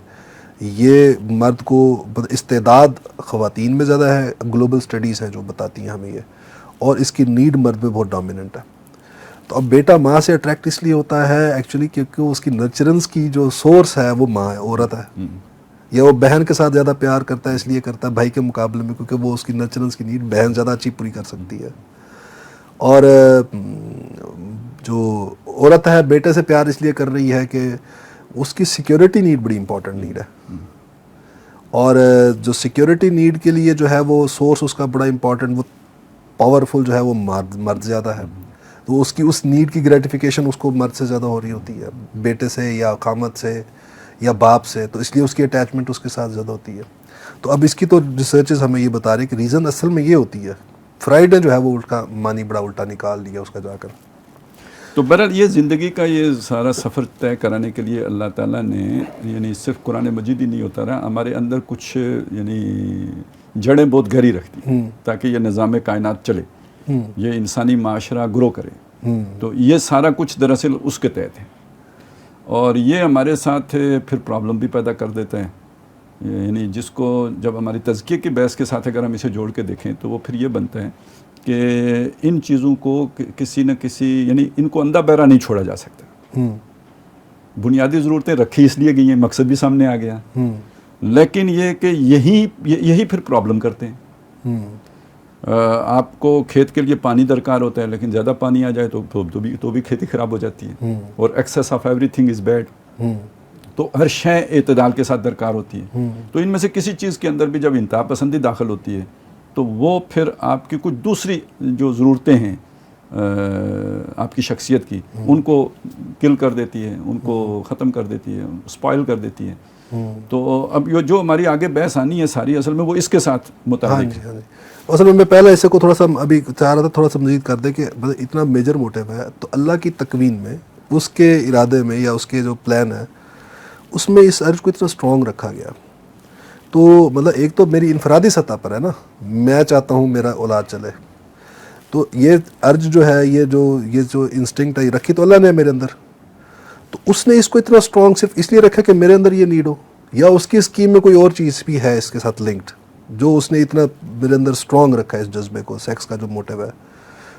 یہ مرد کو استعداد خواتین میں زیادہ ہے، گلوبل سٹڈیز ہیں جو بتاتی ہیں ہمیں یہ، اور اس کی نیڈ مرد میں بہت ڈومیننٹ ہے. تو اب بیٹا ماں سے اٹریکٹ اس لیے ہوتا ہے ایکچولی کیونکہ اس کی نرچرنس کی جو سورس ہے وہ ماں ہے، عورت ہے. یا وہ بہن کے ساتھ زیادہ پیار کرتا ہے اس لیے کرتا ہے بھائی کے مقابلے میں، کیونکہ وہ اس کی نرچرنس کی نیڈ بہن زیادہ اچھی پوری کر سکتی ہے. اور جو عورت ہے بیٹے سے پیار اس لیے کر رہی ہے کہ اس کی سیکیورٹی نیڈ بڑی امپورٹنٹ نیڈ ہے. اور جو سیکیورٹی نیڈ کے لیے جو ہے وہ سورس اس کا بڑا امپورٹنٹ، وہ پاورفل جو ہے وہ مرد زیادہ ہے، تو اس کی اس نیڈ کی گریٹیفیکیشن اس کو مرد سے زیادہ ہو رہی ہوتی ہے، بیٹے سے یا قامت سے یا باپ سے، تو اس لیے اس کی اٹیچمنٹ اس کے ساتھ زیادہ ہوتی ہے. تو اب اس کی تو ریسرچز ہمیں یہ بتا رہے ہیں کہ ریزن اصل میں یہ ہوتی ہے. فرائڈ نے جو ہے وہ الٹا معنی بڑا الٹا نکال دیا اس کا جا کر. تو بہرحال یہ زندگی کا یہ سارا سفر طے کرانے کے لیے اللہ تعالیٰ نے یعنی صرف قرآن مجید ہی نہیں ہوتا رہا، ہمارے اندر کچھ یعنی جڑیں بہت گہری رکھتی ہیں تاکہ یہ نظام کائنات چلے، یہ انسانی معاشرہ گرو کرے. تو یہ سارا کچھ دراصل اس کے تحت ہے، اور یہ ہمارے ساتھ پھر پرابلم بھی پیدا کر دیتا ہے. یعنی جس کو جب ہماری تزکیے کی بحث کے ساتھ اگر ہم اسے جوڑ کے دیکھیں تو وہ پھر یہ بنتا ہے کہ ان چیزوں کو کسی نہ کسی یعنی ان کو اندھا بہرا نہیں چھوڑا جا سکتا. بنیادی ضرورتیں رکھی اس لیے گئی ہیں، مقصد بھی سامنے آ گیا، لیکن یہ کہ یہی پھر پرابلم کرتے ہیں. آپ کو کھیت کے لیے پانی درکار ہوتا ہے، لیکن زیادہ پانی آ جائے تو بھی کھیتی خراب ہو جاتی ہے، اور access of every thing is bad. تو ہر شے اعتدال کے ساتھ درکار ہوتی ہے. تو ان میں سے کسی چیز کے اندر بھی جب انتہا پسندی داخل ہوتی ہے تو وہ پھر آپ کی کچھ دوسری جو ضرورتیں ہیں آپ کی شخصیت کی، ان کو کل کر دیتی ہے، ان کو ختم کر دیتی ہے، اسپائل کر دیتی ہے. تو اب یہ جو ہماری آگے بحث آنی ہے ساری اصل میں وہ اس کے ساتھ متعلق ہے. اصل میں پہلے اسے کو تھوڑا سا ابھی چاہ رہا تھا تھوڑا سا مزید کر دے کہ اتنا میجر موٹیو ہے تو اللہ کی تکوین میں اس کے ارادے میں یا اس کے جو پلان ہے اس میں اس ارج کو اتنا اسٹرانگ رکھا گیا. تو مطلب ایک تو میری انفرادی سطح پر ہے نا، میں چاہتا ہوں میرا اولاد چلے، تو یہ ارج جو ہے یہ جو انسٹنکٹ ہے رکھی تو اللہ نے میرے اندر، تو اس نے اس کو اتنا اسٹرانگ صرف اس لیے رکھا کہ میرے اندر یہ نیڈ ہو، یا اس کی اسکیم میں کوئی اور چیز بھی ہے اس کے ساتھ لنکڈ جو اس نے اتنا میرے اندر اسٹرانگ رکھا ہے اس جذبے کو، سیکس کا جو موٹیو ہے.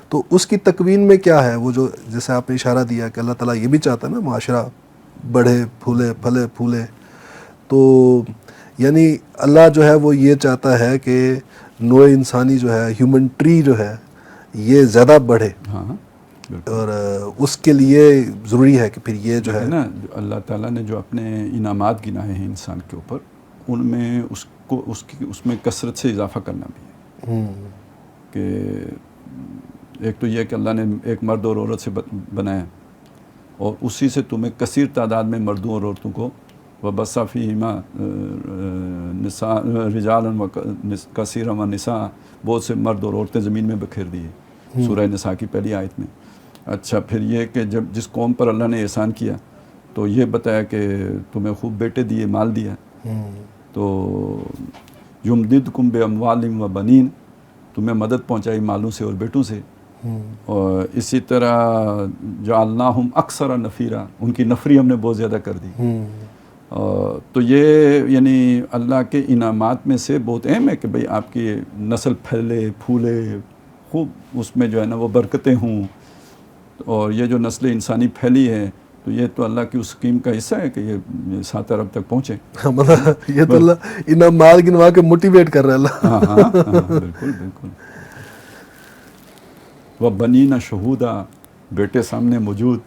تو اس کی تکوین میں کیا ہے وہ جو جیسے آپ نے اشارہ دیا کہ اللہ تعالیٰ یہ بھی چاہتا ہے نا معاشرہ بڑھے پھولے پھلے پھولے. تو یعنی اللہ جو ہے وہ یہ چاہتا ہے کہ نوع انسانی جو ہے ہیومن ٹری جو ہے یہ زیادہ بڑھے، اور اس کے لیے ضروری ہے کہ پھر یہ جو ہے نا اللہ تعالیٰ نے جو اپنے انعامات گنائے ہیں انسان کے اوپر، ان میں اس میں کثرت سے اضافہ کرنا بھی ہے. کہ ایک تو یہ کہ اللہ نے ایک مرد اور عورت سے بنایا، اور اسی سے تمہیں کثیر تعداد میں مردوں اور عورتوں کو وَبَثَّ فِيهِمَا رِجَالًا كَثِيرًا وَنِسَاءً، بہت سے مرد اور عورتیں زمین میں بکھیر دیے سورہ نساء کی پہلی آیت میں. اچھا پھر یہ کہ جب جس قوم پر اللہ نے احسان کیا تو یہ بتایا کہ تمہیں خوب بیٹے دیے، مال دیا، تو یمددکم باموال و بنین، تمہیں مدد پہنچائی مالوں سے اور بیٹوں سے. اور اسی طرح جعلناہم اکثر نفیرا، ان کی نفری ہم نے بہت زیادہ کر دی. تو یہ یعنی اللہ کے انعامات میں سے بہت اہم ہے کہ بھئی آپ کی نسل پھیلے پھولے، خوب اس میں جو ہے نا وہ برکتیں ہوں. اور یہ جو نسل انسانی پھیلی ہے تو یہ تو اللہ کی اس اسکیم کا حصہ ہے کہ یہ 7 ارب تک پہنچے. مطلب یہ تو اللہ انعامات گنوا کے موٹیویٹ کر رہا ہے اللہ. ہاں بالکل بالکل. وَبَنِينَ شُهُودًا، بیٹے سامنے موجود.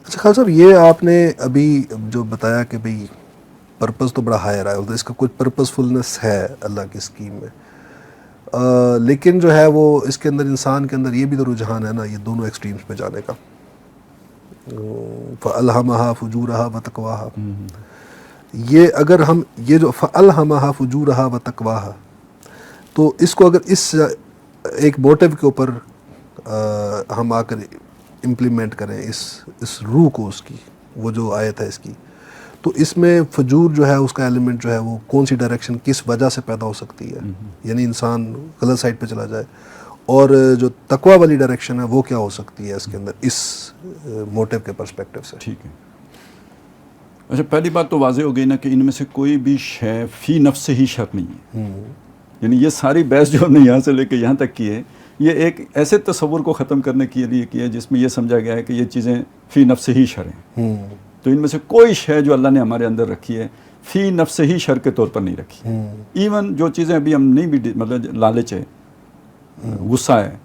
اچھا خالد صاحب، یہ آپ نے ابھی جو بتایا کہ بھئی پرپز تو بڑا ہائر ہے، اس کا کچھ پرپز فلنس ہے اللہ کی اسکیم میں، لیکن جو ہے وہ اس کے اندر انسان کے اندر یہ بھی تو رجحان ہے نا یہ دونوں ایکسٹریمز پہ جانے کا. فَأَلْهَمَهَا فُجُورَهَا وَتَقْوَاهَا، یہ اگر ہم یہ جو فَأَلْهَمَهَا فُجُورَهَا وَتَقْوَاهَا، تو اس کو اگر اس ایک موٹیو کے اوپر ہم آ کر امپلیمنٹ کریں اس روح کو، اس کی وہ جو آیت ہے اس کی، تو اس میں فجور جو ہے اس کا ایلیمنٹ جو ہے وہ کون سی ڈائریکشن کس وجہ سے پیدا ہو سکتی ہے، یعنی انسان غلط سائڈ پہ چلا جائے، اور جو تقوی والی ڈائریکشن ہے وہ کیا ہو سکتی ہے اس کے اندر اس موٹیو کے پرسپیکٹیو سے. ٹھیک ہے. اچھا پہلی بات تو واضح ہو گئی نا کہ ان میں سے کوئی بھی شے فی نفس سے ہی شر نہیں ہے. یعنی یہ ساری بحث جو ہم نے یہاں سے لے کے یہاں تک کی ہے یہ ایک ایسے تصور کو ختم کرنے کے لیے کی ہے جس میں یہ سمجھا گیا ہے کہ یہ چیزیں فی نفس سے ہی شر ہیں. تو ان میں سے کوئی شے جو اللہ نے ہمارے اندر رکھی ہے فی نفس سے ہی شر کے طور پر نہیں رکھی. ایون جو چیزیں ابھی ہم نہیں بھی مطلب لالچ ہے، غصہ ہے،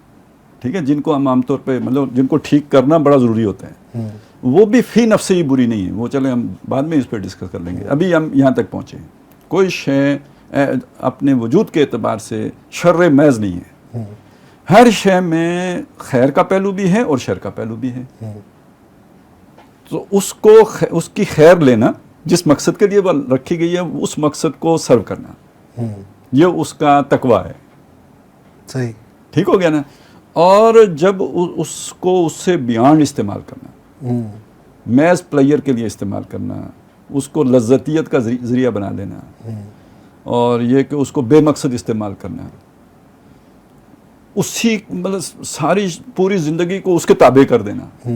ٹھیک ہے، جن کو ہم عام طور پہ مطلب جن کو ٹھیک کرنا بڑا ضروری ہوتا ہے، وہ بھی فی نفس سے ہی بری نہیں ہے. وہ چلیں ہم بعد میں اس پہ ڈسکس کر لیں گے، ابھی ہم یہاں تک پہنچے ہیں. کوئی شے اپنے وجود کے اعتبار سے شر محض نہیں ہے. ہر شے میں خیر کا پہلو بھی ہے اور شر کا پہلو بھی ہے. تو اس کی خیر لینا، جس مقصد کے لیے وہ رکھی گئی ہے اس مقصد کو سرو کرنا، یہ اس کا تقویٰ ہے. صحیح. ٹھیک ہو گیا نا. اور جب اس کو اس سے بیانڈ استعمال کرنا، میز پلیئر کے لیے استعمال کرنا، اس کو لذتیت کا ذریعہ بنا لینا، اور یہ کہ اس کو بے مقصد استعمال کرنا، اسی مطلب ساری پوری زندگی کو اس کے تابع کر دینا،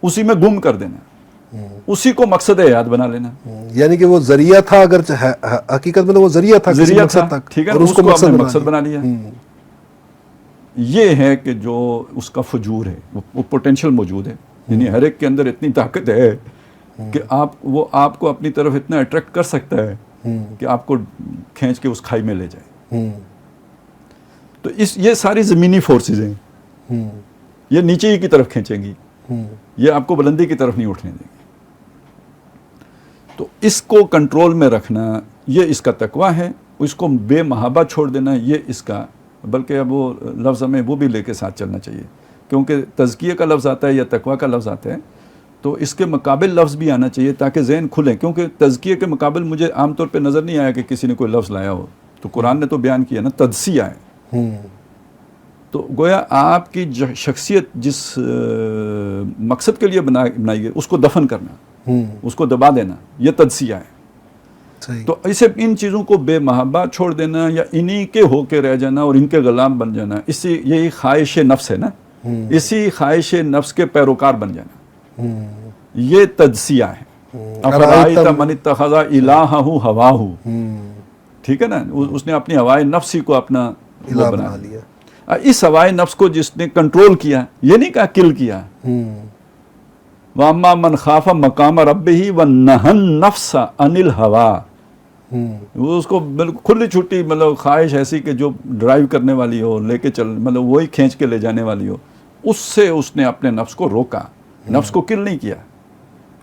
اسی میں گم کر دینا، اسی کو مقصد حیات بنا لینا. یعنی کہ وہ ذریعہ تھا، اگر حقیقت میں تو وہ ذریعہ تھا کسی مقصد تک، ٹھیک ہے، اور اس کو آپ نے مقصد مقصد بنا لیا. یہ ہے کہ جو اس کا فجور ہے، وہ پوٹینشیل موجود ہے. یعنی ہر ایک کے اندر اتنی طاقت ہے کہ وہ آپ کو اپنی طرف اتنا اٹریکٹ کر سکتا ہے کہ آپ کو کھینچ کے اس کھائی میں لے جائے. تو یہ ساری زمینی فورسز ہیں، یہ نیچے ہی کی طرف کھینچیں گی، یہ آپ کو بلندی کی طرف نہیں اٹھنے دیں گی. تو اس کو کنٹرول میں رکھنا یہ اس کا تقویٰ ہے. اس کو بے محابہ چھوڑ دینا یہ اس کا، بلکہ اب وہ لفظ ہمیں وہ بھی لے کے ساتھ چلنا چاہیے، کیونکہ تزکیہ کا لفظ آتا ہے یا تقویٰ کا لفظ آتا ہے تو اس کے مقابل لفظ بھی آنا چاہیے تاکہ ذہن کھلے. کیونکہ تزکیہ کے مقابل مجھے عام طور پہ نظر نہیں آیا کہ کسی نے کوئی لفظ لایا ہو. تو قرآن نے تو بیان کیا نا، تدسیہ ہے. تو گویا آپ کی شخصیت جس مقصد کے لیے بنائی گئی اس کو دفن کرنا، اس کو دبا دینا، یہ تدسیہ ہے. تو اسے ان چیزوں کو بے محابہ چھوڑ دینا یا انہی کے ہو کے رہ جانا اور ان کے غلام بن جانا، یہی خواہش نفس ہے نا، اسی خواہش نفس کے پیروکار بن جانا، یہ تدسیہ ہے. افرائیت من اتخذ الہہ ہواہ، ٹھیک ہے نا، اس نے اپنی ہوائے نفس ہی کو اپنا الہ بنا لیا. اس ہوائے نفس کو جس نے کنٹرول کیا، یہ نہیں کہا کل کیا، وَأَمَّا مَنْ خَافَ مَقَامَ رَبِّهِ وَنَّهَا النَّفْسَ عَنِ الْهَوَىٰ، وہ اس کو بالکل کھلی چھٹی مطلب خواہش ایسی کہ جو ڈرائیو کرنے والی ہو، لے کے چل مطلب وہی کھینچ کے لے جانے والی ہو، اس سے اس نے اپنے نفس کو روکا. نفس کو کل نہیں کیا،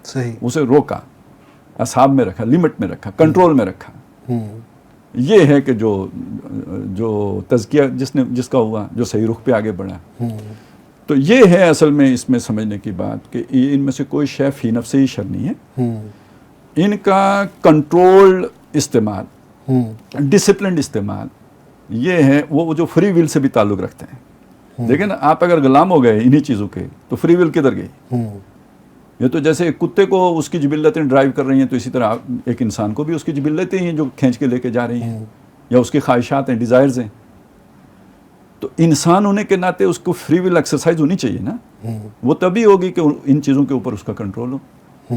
صحیح، اسے روکا، اصحاب میں رکھا، لمٹ میں رکھا، کنٹرول میں رکھا. یہ ہے کہ جو تزکیہ جس کا ہوا، جو صحیح رخ پہ آگے بڑھا. تو یہ ہے اصل میں اس میں سمجھنے کی بات کہ ان میں سے کوئی شے فی نفس ہی شر نہیں ہے. ان کا کنٹرولڈ استعمال، ڈسپلنڈ استعمال، یہ ہے وہ جو فری ول سے بھی تعلق رکھتے ہیں. دیکھیں نا، آپ اگر غلام ہو گئے انہی چیزوں کے تو فری ول کدھر گئی؟ یہ تو جیسے کتے کو اس کی جبلتیں ڈرائیو کر رہی ہیں، تو اسی طرح ایک انسان کو بھی اس کی جبلتیں ہیں جو کھینچ کے لے کے جا رہی ہیں، یا اس کی خواہشات ہیں، ڈیزائرز ہیں. تو انسان ہونے کے ناطے اس کو فری ول ایکسرسائز ہونی چاہیے نا، وہ تبھی ہوگی کہ ان چیزوں کے اوپر اس کا کنٹرول ہو.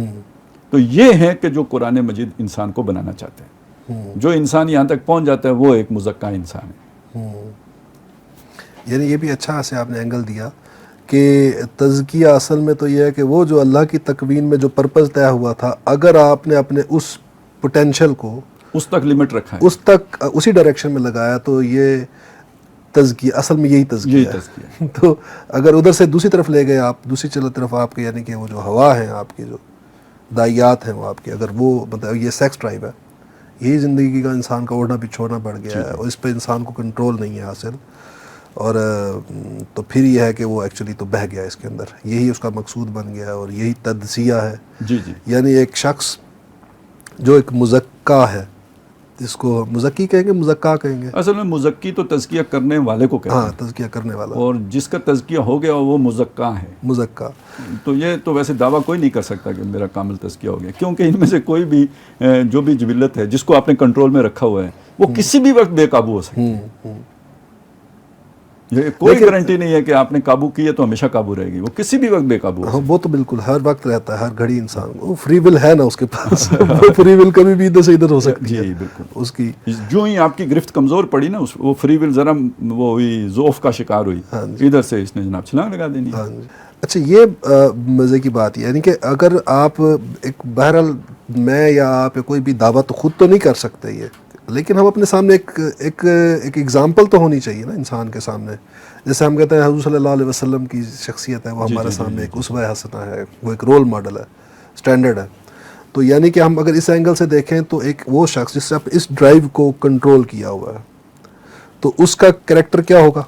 تو یہ ہے کہ جو قرآن مجید انسان کو بنانا چاہتے ہیں. جو انسان یہاں تک پہنچ جاتا ہے وہ ایک مزکہ انسان ہے. یعنی یہ بھی اچھا سے آپ نے اینگل دیا کہ تزکیہ اصل میں تو یہ ہے کہ وہ جو اللہ کی تکوین میں جو پرپز طے ہوا تھا، اگر آپ نے اپنے اس پوٹینشیل کو اس تک لمٹ رکھا ہے، اس تک اسی ڈائریکشن میں لگایا، تو یہ تزکیہ اصل میں یہی تزکیہ ہے. تو اگر ادھر سے دوسری طرف لے گئے آپ، دوسری طرف آپ کے یعنی کہ وہ جو ہوا ہے آپ کی، جو دائیات ہیں وہ آپ کے، اگر وہ مطلب یہ سیکس ڈرائیو ہے، یہی زندگی کا انسان کا اوڑھنا بچھوڑنا بڑھ گیا ہے، اور اس پہ انسان کو کنٹرول نہیں ہے حاصل. اور تو پھر یہ ہے کہ وہ ایکچولی تو بہہ گیا اس کے اندر، یہی اس کا مقصود بن گیا، اور یہی تدسیہ ہے. یعنی ایک شخص جو ایک مزکہ ہے، جس کو مزکی کہیں گے، مزکہ کہیں گے. اصل میں مزکی تو تزکیہ کرنے والے کو کہتے ہیں. ہاں، تزکیہ کرنے والا. اور جس کا تزکیہ ہو گیا وہ مزکہ ہے. مزکہ. تو یہ تو ویسے دعویٰ کوئی نہیں کر سکتا کہ میرا کامل تزکیہ ہو گیا، کیونکہ ان میں سے کوئی بھی جو بھی جبلت ہے جس کو آپ نے کنٹرول میں رکھا ہوا ہے، وہ کسی بھی وقت بے قابو ہو سکتی ہے. یہ کوئی گارنٹی نہیں ہے کہ آپ نے قابو کی ہے تو ہمیشہ قابو رہے گی، وہ کسی بھی وقت بے قابو ہو. وہ تو بالکل ہر وقت رہتا ہے، ہر گھڑی انسان کو فری ول ہے نا اس کے پاس. وہ فری ول کبھی بھی ادھر سے ادھر ہو سکتی ہے. جی بالکل. اس کی جو ہی آپ کی گرفت کمزور پڑی نا، وہ فری ول ذرا وہ ہوئی، ذوف کا شکار ہوئی، ادھر سے اس نے جناب چھلانگ لگا دینی. اچھا، یہ مزے کی بات ہے، یعنی کہ اگر آپ ایک بہرحال میں یا آپ کوئی بھی دعویٰ تو خود تو نہیں کر سکتے یہ، لیکن ہم اپنے سامنے ایک ایگزامپل تو ہونی چاہیے نا انسان کے سامنے. جیسے ہم کہتے ہیں حضور صلی اللہ علیہ وسلم کی شخصیت ہے، وہ ہمارے سامنے ایک اسوہ حسنہ ہے، وہ ایک رول ماڈل ہے، اسٹینڈرڈ ہے. تو یعنی کہ ہم اگر اس اینگل سے دیکھیں تو ایک وہ شخص جس نے اس ڈرائیو کو کنٹرول کیا ہوا ہے تو اس کا کریکٹر کیا ہوگا،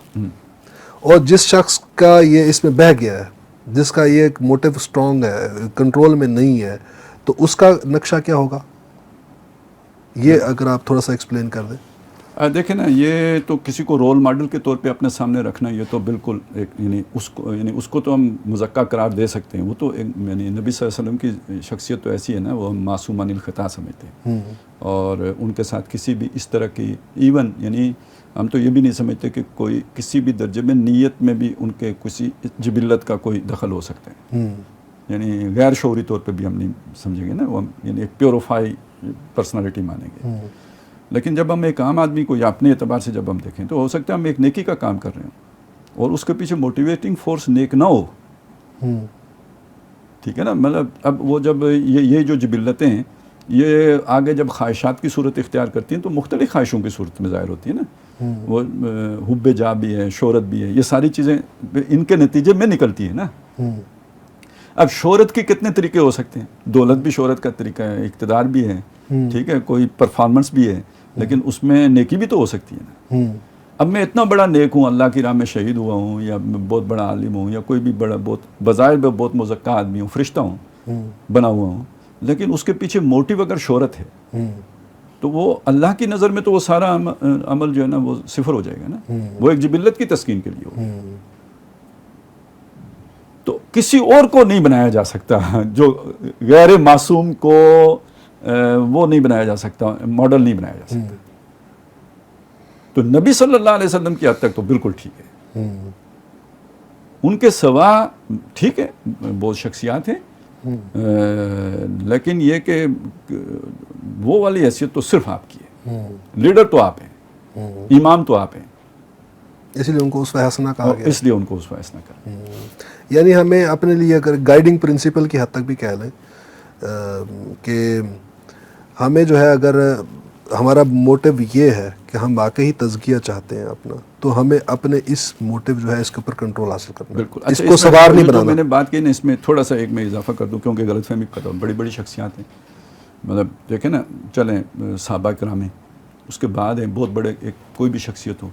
اور جس شخص کا یہ اس میں بہہ گیا ہے، جس کا یہ موٹیو اسٹرانگ ہے، کنٹرول میں نہیں ہے، تو اس کا نقشہ کیا ہوگا؟ یہ اگر آپ تھوڑا سا ایکسپلین کر دیں. دیکھیں نا، یہ تو کسی کو رول ماڈل کے طور پہ اپنے سامنے رکھنا، یہ تو بالکل ایک یعنی اس کو تو ہم مزکہ قرار دے سکتے ہیں. وہ تو ایک یعنی نبی صلی اللہ علیہ وسلم کی شخصیت تو ایسی ہے نا، وہ ہم معصوم عن الخطا سمجھتے ہیں، اور ان کے ساتھ کسی بھی اس طرح کی ایون یعنی ہم تو یہ بھی نہیں سمجھتے کہ کوئی کسی بھی درجے میں نیت میں بھی ان کے کسی جبلت کا کوئی دخل ہو سکتا ہے. یعنی غیر شعوری طور پہ بھی ہم نہیں سمجھیں گے نا، وہ ہم یعنی ایک پیوریفائی پرسنالٹی مانیں گے. لیکن جب ہم ایک عام آدمی کو یا اپنے اعتبار سے جب ہم دیکھیں تو ہو سکتا ہے ہم ایک نیکی کا کام کر رہے ہوں اور اس کے پیچھے موٹیویٹنگ فورس نیک نہ ہو. ٹھیک ہے نا، مطلب اب وہ جب یہ جو جبلتیں ہیں یہ آگے جب خواہشات کی صورت اختیار کرتی ہیں تو مختلف خواہشوں کی صورت میں ظاہر ہوتی ہیں نا. وہ حب جا بھی ہے، شہرت بھی ہے، یہ ساری چیزیں ان کے نتیجے میں نکلتی ہیں نا. اب شہرت کے کتنے طریقے ہو سکتے ہیں؟ دولت بھی شہرت کا طریقہ ہے، اقتدار بھی ہے، ٹھیک ہے، کوئی پرفارمنس بھی ہے، لیکن اس میں نیکی بھی تو ہو سکتی ہے نا. اب میں اتنا بڑا نیک ہوں، اللہ کی راہ میں شہید ہوا ہوں، یا میں بہت بڑا عالم ہوں، یا کوئی بھی بڑا بہت بظاہر میں بہت مزکہ آدمی ہوں، فرشتہ ہوں، بنا ہوا ہوں، لیکن اس کے پیچھے موٹیو اگر شہرت ہے تو وہ اللہ کی نظر میں تو وہ سارا عمل جو ہے نا وہ صفر ہو جائے گا نا. وہ ایک جبلت کی تسکین کے لیے ہو. تو کسی اور کو نہیں بنایا جا سکتا، جو غیر معصوم کو وہ نہیں بنایا جا سکتا، ماڈل نہیں بنایا جا سکتا. تو نبی صلی اللہ علیہ وسلم کی حد تک تو بالکل ٹھیک ہے. ان کے سوا ٹھیک ہے بہت شخصیات ہیں، لیکن یہ کہ وہ والی حیثیت تو صرف آپ کی ہے. لیڈر تو آپ ہیں، امام تو آپ ہیں، اس لیے ان کو اسوہ حسنہ کہا گیا. اس لیے ان کو اسوہ حسنہ کہا. یعنی ہمیں اپنے لیے اگر گائیڈنگ پرنسپل کی حد تک بھی کہہ لیں کہ ہمیں جو ہے اگر ہمارا موٹیو یہ ہے کہ ہم واقعی تزکیہ چاہتے ہیں اپنا، تو ہمیں اپنے اس موٹیو جو ہے اس کے اوپر کنٹرول حاصل کرنا ہے. بالکل. اس کو سوار نہیں بنانا. میں نے بات کی نا، اس میں تھوڑا سا ایک میں اضافہ کر دوں کیونکہ غلط فہمی کرتا ہوں. بڑی بڑی شخصیات ہیں، مطلب دیکھیں نا، چلیں صحابہ کرام ہیں، اس کے بعد ہیں بہت بڑے ایک کوئی بھی شخصیت ہو،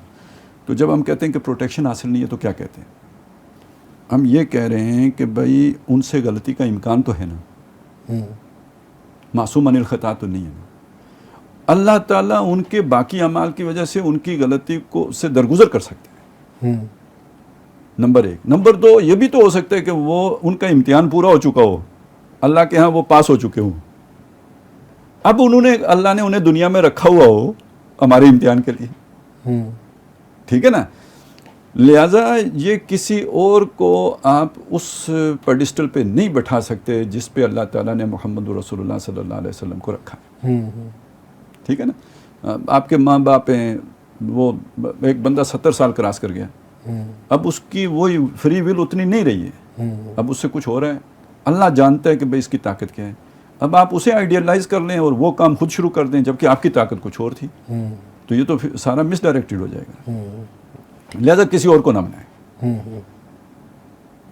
تو جب ہم کہتے ہیں کہ پروٹیکشن حاصل نہیں ہے تو کیا کہتے ہیں؟ ہم یہ کہہ رہے ہیں کہ بھائی ان سے غلطی کا امکان تو ہے نا، معصوم عن الخطا تو نہیں ہے نا. اللہ تعالیٰ ان کے باقی اعمال کی وجہ سے ان کی غلطی کو سے درگزر کر سکتے ہیں. نمبر ایک. نمبر دو، یہ بھی تو ہو سکتا ہے کہ وہ ان کا امتحان پورا ہو چکا ہو، اللہ کے ہاں وہ پاس ہو چکے ہوں، اب اللہ نے انہیں دنیا میں رکھا ہوا ہو ہمارے امتحان کے لیے. ٹھیک ہے نا. لہٰذا یہ کسی اور کو آپ اس پیڈسٹل پہ نہیں بٹھا سکتے جس پہ اللہ تعالیٰ نے محمد رسول اللہ صلی اللہ علیہ وسلم کو رکھا ہے. ٹھیک ہے نا. آپ کے ماں باپ ہیں، وہ ایک بندہ 70 سال کراس کر گیا، اب اس کی وہی فری ول اتنی نہیں رہی ہے، اب اس سے کچھ ہو رہا ہے. اللہ جانتا ہے کہ بھئی اس کی طاقت کیا ہے. اب آپ اسے آئیڈیالائز کر لیں اور وہ کام خود شروع کر دیں جبکہ آپ کی طاقت کچھ اور تھی، تو یہ تو سارا مس ڈائریکٹڈ ہو جائے گا. لہذا کسی اور کو نہ بنائیں.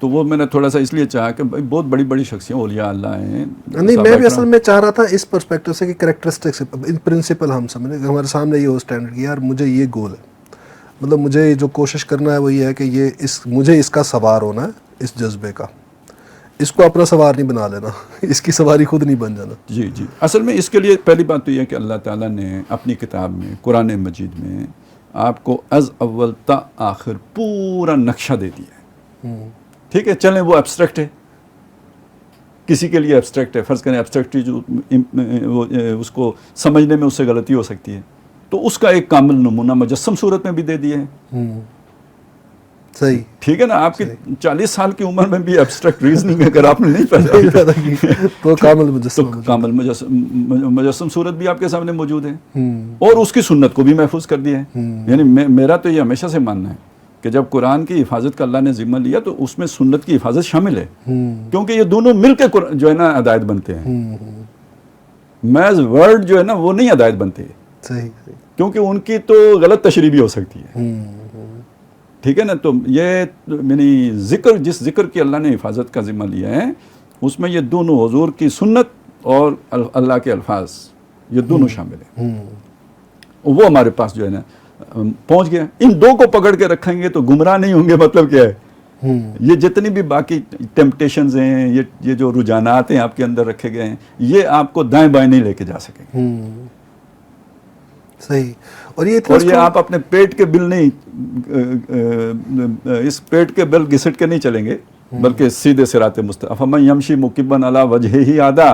تو وہ میں نے تھوڑا سا اس لیے چاہا کہ بھائی بہت بڑی بڑی شخصیاں اولیاء اللہ ہیں. نہیں، میں بھی اصل میں چاہ رہا تھا اس پرسپیکٹو سے کہ کریکٹرسٹکس ان پرنسپل ہم سمجھیں کہ ہمارے سامنے یہ ہو اسٹینڈرڈ کہ یار مجھے یہ گول ہے، مطلب مجھے جو کوشش کرنا ہے وہ یہ ہے کہ مجھے اس کا سوار ہونا ہے، اس جذبے کا. اس کو اپنا سوار نہیں بنا لینا، اس کی سواری خود نہیں بن جانا. جی جی. اصل میں اس کے لیے پہلی بات تو یہ ہے کہ اللہ تعالیٰ نے اپنی کتاب میں قرآن مجید میں آپ کو از اول تا آخر پورا نقشہ دے دیا ہے. ٹھیک ہے. چلیں وہ ایبسٹریکٹ ہے، کسی کے لیے ایبسٹریکٹ ہے، فرض کریں ایبسٹریکٹ جو اس کو سمجھنے میں اس سے غلطی ہو سکتی ہے، تو اس کا ایک کامل نمونہ مجسم صورت میں بھی دے دیا ہے. صحیح. ٹھیک ہے نا. آپ کی 40 سال کی عمر میں بھی ایبسٹریکٹ ریزننگ اگر آپ نے نہیں پیدا کی تو کامل مجسم صورت بھی آپ کے سامنے موجود ہے، اور اس کی سنت کو بھی محفوظ کر دیا ہے. یعنی میرا تو یہ ہمیشہ سے ماننا ہے کہ جب قرآن کی حفاظت کا اللہ نے ذمہ لیا تو اس میں سنت کی حفاظت شامل ہے، کیونکہ یہ دونوں مل کے جو ہے نا ہدایت بنتے ہیں. محض ورڈ جو ہے نا وہ نہیں ہدایت بنتے، کیونکہ ان کی تو غلط تشریح بھی ہو سکتی ہے. ٹھیک ہے نا. تو یہ یعنی جس ذکر کی اللہ نے حفاظت کا ذمہ لیا ہے اس میں یہ دونوں حضور کی سنت اور اللہ کے الفاظ، یہ دونوں شامل ہیں. وہ ہمارے پاس جو ہے نا پہنچ گیا. ان دو کو پکڑ کے رکھیں گے تو گمراہ نہیں ہوں گے. مطلب کیا ہے، یہ جتنی بھی باقی ٹیمپٹیشنز ہیں، یہ جو رجحانات ہیں آپ کے اندر رکھے گئے ہیں، یہ آپ کو دائیں بائیں نہیں لے کے جا سکیں گے. صحیح. اور یہ آپ اپنے پیٹ کے بل نہیں، اس پیٹ کے بل گھسٹ کے نہیں چلیں گے، بلکہ سیدھے صراط مستقیم. افمن یمشی مکبا علی وجہہ اہدی.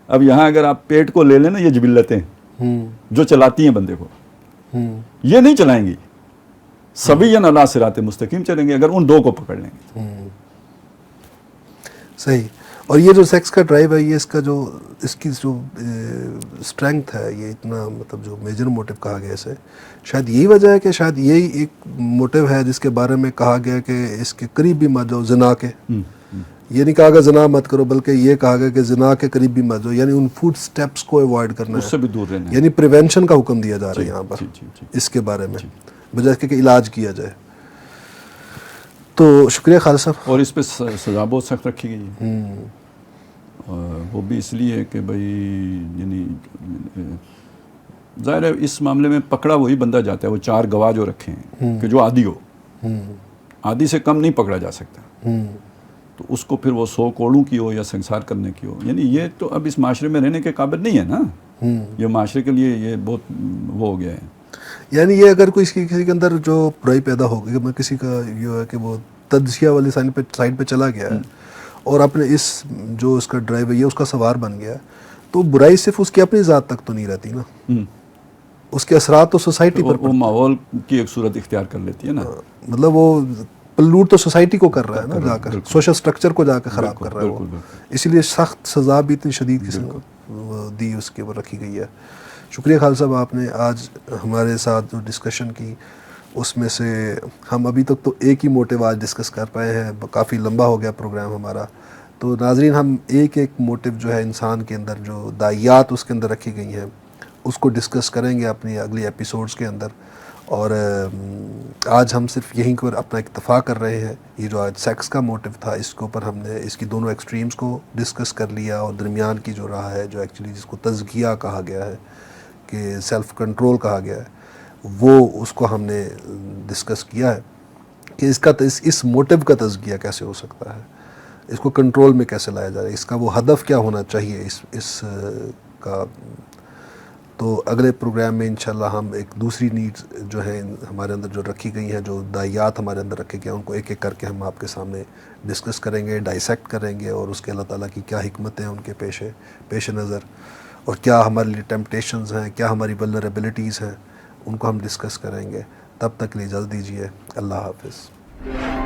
اب یہاں اگر آپ پیٹ کو لے لیں نا، یہ جبلتیں جو چلاتی ہیں بندے کو، یہ نہیں چلائیں گی. سبیًا علی صراط مستقیم چلیں گے اگر ان دو کو پکڑ لیں گے. صحیح. اور یہ جو سیکس کا ڈرائیو ہے، یہ اس کی جو اسٹرینگتھ ہے، یہ اتنا مطلب جو میجر موٹو کہا گیا اسے، شاید یہی وجہ ہے کہ شاید یہی ایک موٹو ہے جس کے بارے میں کہا گیا کہ اس کے قریب بھی مت جاؤ زنا کے. یہ نہیں کہا گیا زنا مت کرو، بلکہ یہ کہا گیا کہ زنا کے قریب بھی مت جاؤ، یعنی ان فوڈ سٹیپس کو ایوائڈ کرنا اس سے بھی دور رہنا ہے. یعنی پریونشن کا حکم دیا جا رہا ہے یہاں پر اس کے بارے میں، بجائے کہ علاج کیا جائے. تو شکریہ خالد صاحب. اور اس پہ سزا بہت سخت رکھی گئی ہے. وہ بھی اس لیے کہ بھائی یعنی ظاہر ہے اس معاملے میں پکڑا وہی بندہ جاتا ہے، وہ 4 گواہ جو رکھے ہیں کہ جو عادی ہو، عادی سے کم نہیں پکڑا جا سکتا. تو اس کو پھر وہ 100 کوڑوں کی ہو یا سنسار کرنے کی ہو، یعنی یہ تو اب اس معاشرے میں رہنے کے قابل نہیں ہے نا. یہ معاشرے کے لیے یہ بہت وہ ہو گیا ہے. یعنی یہ اگر کسی کے اندر جو برائی پیدا ہو گئی، کہ کسی کا یہ ہے کہ وہ تجزیہ والی سائڈ پہ چلا گیا ہے اور اپنے جو اس کا ڈرائیو ہے یہ اس کا سوار بن گیا ہے، تو برائی صرف اس کی اپنی ذات تک تو نہیں رہتی نا، اس کے اثرات تو سوسائٹی پر وہ ماحول کی ایک صورت اختیار کر لیتی ہے نا. مطلب وہ پلوٹ تو سوسائٹی کو کر رہا ہے نا، جا کر سوشل سٹرکچر کو جا کے خراب کر رہا ہے وہ. اسی لیے سخت سزا بھی اتنی شدید قسم دی اس کے اوپر رکھی گئی ہے. شکریہ خالد صاحب، آپ نے آج ہمارے ساتھ جو ڈسکشن کی اس میں سے ہم ابھی تک تو ایک ہی موٹیو آج ڈسکس کر پائے ہیں، کافی لمبا ہو گیا پروگرام ہمارا. تو ناظرین، ہم ایک موٹیو جو ہے انسان کے اندر، جو داعیات اس کے اندر رکھی گئی ہیں، اس کو ڈسکس کریں گے اپنی اگلی ایپیسوڈز کے اندر. اور آج ہم صرف یہیں پر اپنا اکتفا کر رہے ہیں. یہ جو آج سیکس کا موٹیو تھا، اس کے اوپر ہم نے اس کی دونوں ایکسٹریمز کو ڈسکس کر لیا، اور درمیان کی جو رہا ہے، جو ایکچولی جس کو تزکیہ کہا گیا ہے، کہ سیلف کنٹرول کہا گیا ہے، وہ اس کو ہم نے ڈسکس کیا ہے کہ اس موٹیو کا تزکیہ کیسے ہو سکتا ہے، اس کو کنٹرول میں کیسے لایا جائے، اس کا وہ ہدف کیا ہونا چاہیے اس کا. تو اگلے پروگرام میں انشاءاللہ ہم ایک دوسری نیڈز جو ہیں ہمارے اندر جو رکھی گئی ہیں، جو داعیات ہمارے اندر رکھے گئے ہیں، ان کو ایک ایک کر کے ہم آپ کے سامنے ڈسکس کریں گے، ڈائسیکٹ کریں گے، اور اس کے اللہ تعالیٰ کی کیا حکمتیں ہیں ان کے پیش نظر، اور کیا ہمارے لیے ٹیمپٹیشنز ہیں، کیا ہماری ولنریبلٹیز ہیں، ان کو ہم ڈسکس کریں گے. تب تک کے لیے اجازت دیجیے. اللہ حافظ.